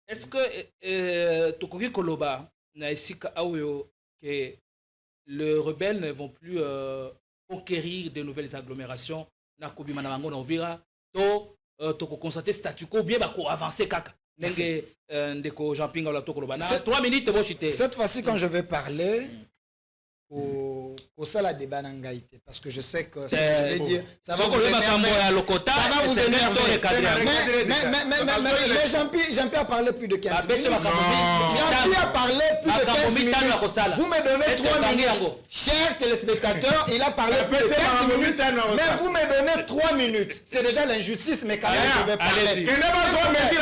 C: Est-ce que Tokoki Koloba, que les rebelles ne vont plus conquérir de nouvelles agglomérations, Nakobi Manamango Novira, Toko constater statu quo, bien avancer kaka.
A: 3
C: minutes,
A: cette fois-ci, quand je vais parler au sala débat n'angaïté, parce que je sais que je vais dire, ça va vous énerver. Mais Jean-Pierre a parlé plus de 15 minutes. Jean-Pierre a parlé plus de 15 minutes. Vous me donnez 3 minutes. Chers téléspectateurs, il a parlé plus de 15 minutes. Mais vous me donnez 3 minutes. C'est déjà l'injustice, mais quand même, je vais parler.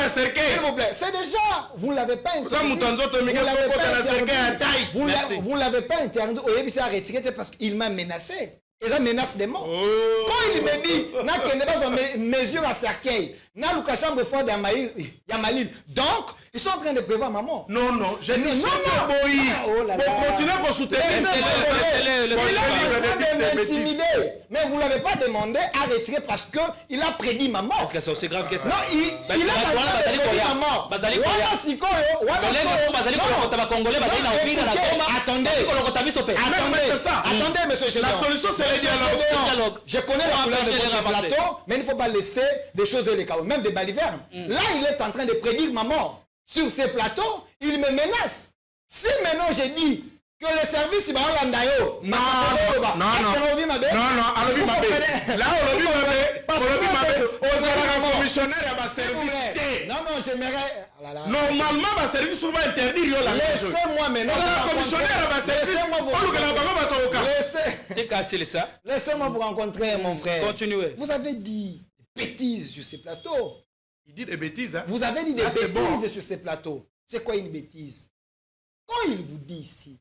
A: S'il vous plaît, c'est déjà, vous ne l'avez pas interdit. Vous ne l'avez pas interdit. Il s'est retiré parce qu'il m'a menacé. Et ça menace des morts. Quand il me dit, n'a qu'il n'est pas en mesure à cercueil, n'a Lukashambo fort d'Yamalil. Donc, ils sont en train de prévoir ma mort.
B: Non, non, je dis non, pour continuer à soutenir.
A: Il est en train de m'intimider. Mais vous ne l'avez pas demandé à retirer parce qu'il a prédit ma mort.
C: Est-ce que c'est aussi grave que ça?
A: Non, il a prédit ma mort. Attendez, monsieur Gédéon.
B: La solution, c'est le dialogue.
A: Je connais la couleur de votre plateau, mais il ne faut pas laisser des choses et les chaos, même des balivernes. Là, il est en train de prédire ma mort. Sur ces plateaux, il me menace. Si maintenant j'ai dit que le service va en landayo,
B: non, j'aimerais. Normalement, ma service va interdire la
A: laissez-moi maintenant. Laissez-moi vous rencontrer, mon frère.
C: Continuez.
A: Vous avez dit des bêtises sur ces plateaux.
B: Il dit des bêtises, hein?
A: Vous avez dit des bêtises sur ces plateaux. C'est quoi une bêtise? Quand il vous dit ici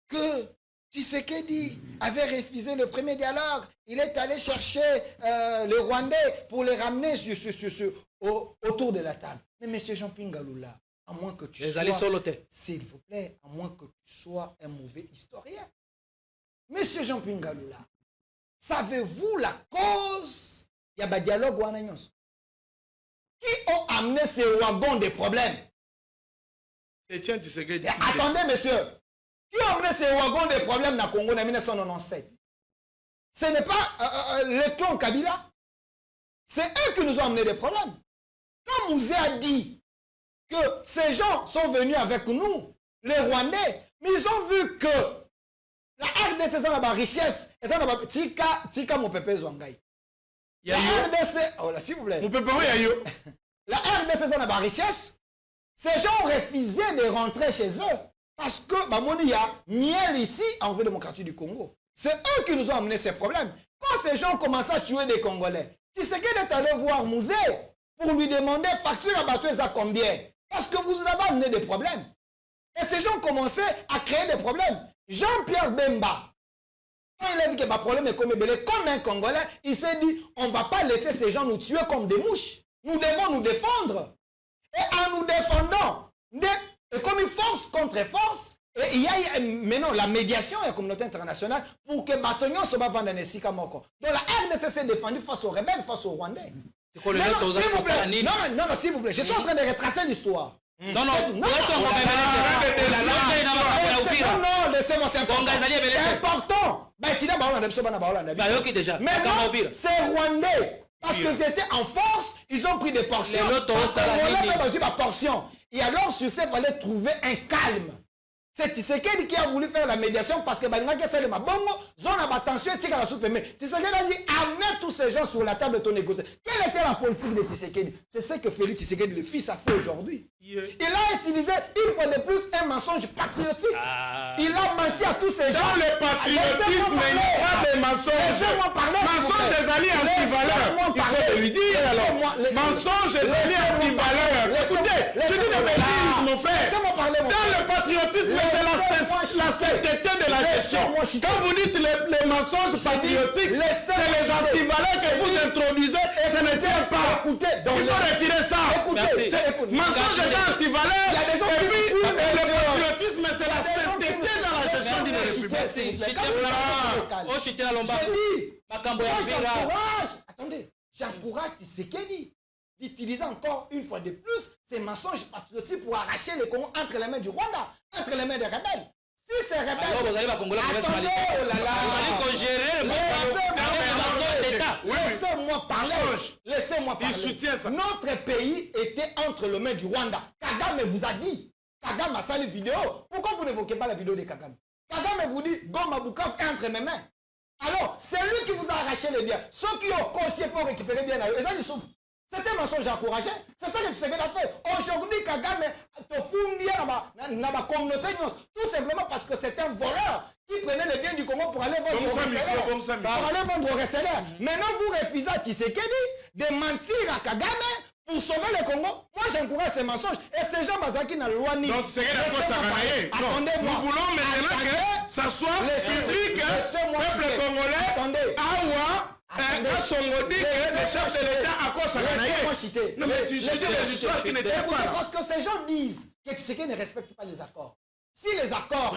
A: que Tshisekedi avait refusé le premier dialogue, il est allé chercher les Rwandais pour les ramener autour de la table. Mais M. Jean-Pierre Ngaloula, à moins que tu sois, s'il vous plaît, à moins que tu sois un mauvais historien, M. Jean-Pierre Ngaloula, savez-vous la cause? Il y a un dialogue ou un annonce. Qui ont amené ces wagons des problèmes? Attendez, monsieur. Qui ont amené ces wagons des problèmes dans le Congo en 1997? Ce n'est pas le clan Kabila. C'est eux qui nous ont amené des problèmes. Quand Mouzé a dit que ces gens sont venus avec nous, les Rwandais, mais ils ont vu que la RDC, c'est la richesse. Et ça, Tika mon pépé Zwangai. La RDC, oh là, s'il vous plaît. La RDC, c'est la richesse. Ces gens ont refusé de rentrer chez eux. Parce que, il y a Niel ici, en République démocratique du Congo. C'est eux qui nous ont amené ces problèmes. Quand ces gens commencent à tuer des Congolais, Tshisekedi est allé voir Mouzé pour lui demander facture à bateau à combien. Parce que vous avez amené des problèmes. Et ces gens commençaient à créer des problèmes. Jean-Pierre Bemba, quand il a vu que le problème est comme un Congolais, il s'est dit, on ne va pas laisser ces gens nous tuer comme des mouches. Nous devons nous défendre. Et en nous défendant, et comme une force contre force, et il y a maintenant la médiation et la communauté internationale pour que Batognon se vende en Essika Moko. Donc la RDC s'est défendue face aux rebelles, face aux Rwandais. Non, s'il vous plaît, je suis en train de retracer l'histoire.
C: Non,
A: laissez-moi, c'est important. Maintenant, c'est Rwandais. Parce qu'ils étaient en force, ils ont pris des portions. Et alors, sur ça, il fallait trouver un calme. C'est Tshisekedi qui a voulu faire la médiation parce que Tshisekedi a dit amenez tous ces gens sur la table de ton négocier. Quelle était la politique de Tshisekedi? C'est ce que Félix Tshisekedi, le fils, a fait aujourd'hui. Il a utilisé une fois de plus un mensonge patriotique. Il a menti à tous ces gens.
B: Dans le patriotisme, il n'y a pas de mensonges.
A: Laissez-moi parler.
B: Mensonges des alliés antivaleurs. Il faut lui dire alors. Mensonges des alliés antivaleurs. Écoutez, tu dis des bêtises, mon frère. Dans le patriotisme, c'est la sainteté de la gestion. Quand vous dites les mensonges patriotiques, c'est les antivaleurs que vous introduisez et ce ne tient pas. Il faut retirer ça. Mensonges et antivaleurs, et puis le patriotisme, c'est la sainteté dans la gestion de la République.
A: Attendez, j'encourage Tshisekedi d'utiliser encore une fois de plus ces mensonges patriotiques pour arracher le Congo entre les mains du Rwanda, entre les mains des rebelles. Si ces rebelles... Attendez, oh là là, laissez-moi parler. Laissez-moi parler.
B: Il soutient ça.
A: Notre pays était entre les mains du Rwanda. Kagame vous a dit. Kagame a ça les vidéos. Pourquoi vous n'évoquez pas la vidéo de Kagame? Kagame vous dit, Goma Bukavu est entre mes mains. Alors, c'est lui qui vous a arraché les biens. Ceux qui ont conseillé pour récupérer bien à eux. C'était un mensonge encouragé. C'est ça que Tshisekedi a fait. Aujourd'hui, Kagame te fournit dans ma communauté, tout simplement parce que c'est un voleur qui prenait les biens du Congo pour aller vendre au receleur. Maintenant, vous refusez à Tshisekedi de mentir à Kagame pour sauver le Congo. Moi, j'encourage ces mensonges. Et ces gens, Bazaki n'a loi ni.
B: Donc, attendez-moi. Nous voulons maintenant que ça soit public, peuple congolais, Awa. Un Songodi que le chef de l'État a cause à
A: non, mais tu dis des histoires qui n'étaient pas. Parce que ces gens disent que Tshisekedi ne respecte pas les accords. Si les accords...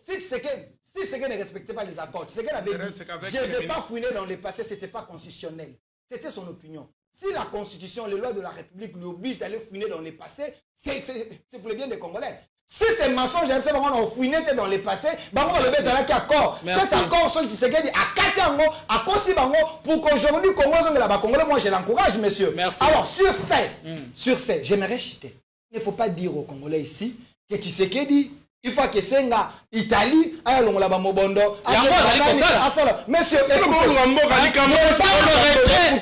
A: Si Tshisekedi ne respectait pas les accords, Tshisekedi avait dit je ne vais pas fouiner dans le passé, ce n'était pas constitutionnel. C'était son opinion. Si la Constitution, les lois de la République lui obligent d'aller fouiner dans le passé, c'est pour le bien des Congolais. Si ces mensonges, on a fouiné dans le passé, on va lever cet accord. Cet accord, ceux qui se disent à Katiango, à Kosibango, pour qu'aujourd'hui, Congolais, moi je l'encourage, monsieur.
C: Merci.
A: Alors, sur ce, j'aimerais chuter. Il ne faut pas dire aux Congolais ici que Tshisekedi, il faut que Senga, Italie, monsieur,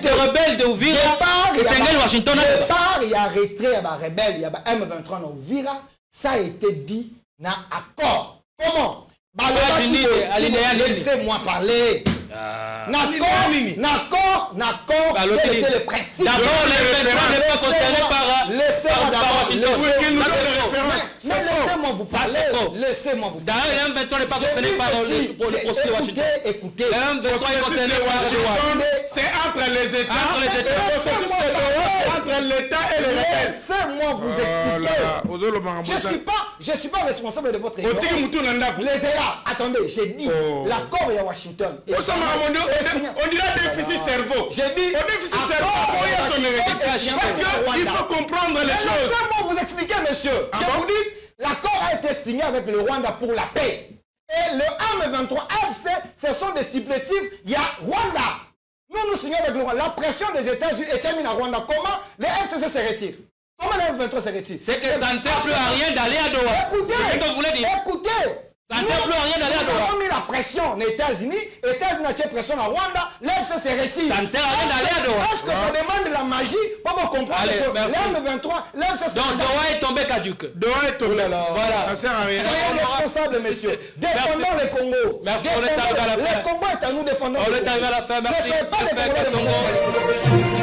C: des rebelles de Ouvira, et Senga, Washington.
A: Il y a retrait, il y a rebelle, il y a M23 dans Ouvira. Ça a été dit dans l'accord. Comment? Laissez-moi parler. N'accord, quel était le principe?
C: D'abord, les M23 n'est pas concerné par...
A: Laissez-moi d'abord.
C: Laissez-moi
A: vous parler. Laissez-moi vous parler.
C: D'ailleurs, le M23 n'est pas concerné par le procès de Washington.
A: Écoutez.
C: Le M23 est concerné par Washington.
B: C'est entre les États. Entre l'État et le reste.
A: Laissez-moi vous expliquer. Je ne suis pas responsable de votre ignorance. Laissez-la. Attendez, j'ai dit l'accord est à Washington.
B: On dirait déficit cerveau.
A: J'ai dit
B: déficit cerveau. Parce qu'il faut comprendre les choses.
A: Laissez-moi vous expliquer, monsieur. Je vous dis, l'accord a été signé avec le Rwanda pour la paix. Et le M23 AFC, ce sont des supplétifs. Il y a Rwanda. Nous signons avec le Rwanda. La pression des États-Unis est terminée à Rwanda. Comment les FCC se retirent? Comment le M23 se retire?
C: C'est que ça ne sert plus à rien d'aller à Doha.
A: Écoutez,
C: c'est ce que vous voulez dire.
A: Écoutez.
C: Ça ne sert plus à rien d'aller à Doha.
A: Nous avons mis la pression aux États-Unis. Les États-Unis ont mis pression à Rwanda. L'FC se retire.
C: Ça ne sert à rien d'aller à Doha.
A: Parce que ça demande de la magie pour vous comprendre que l'M23, l'FC se retire.
C: Donc Doha est tombé caduque.
B: Doha est tombé.
C: Voilà.
B: Ça sert à rien.
A: Soyez responsables, messieurs. Défendons le Congo.
C: Merci, on est arrivé à la fin.
A: Le Congo est à nous, défendons.
C: On est arrivé à la fin, merci.
A: Ne soyez pas des Congolais.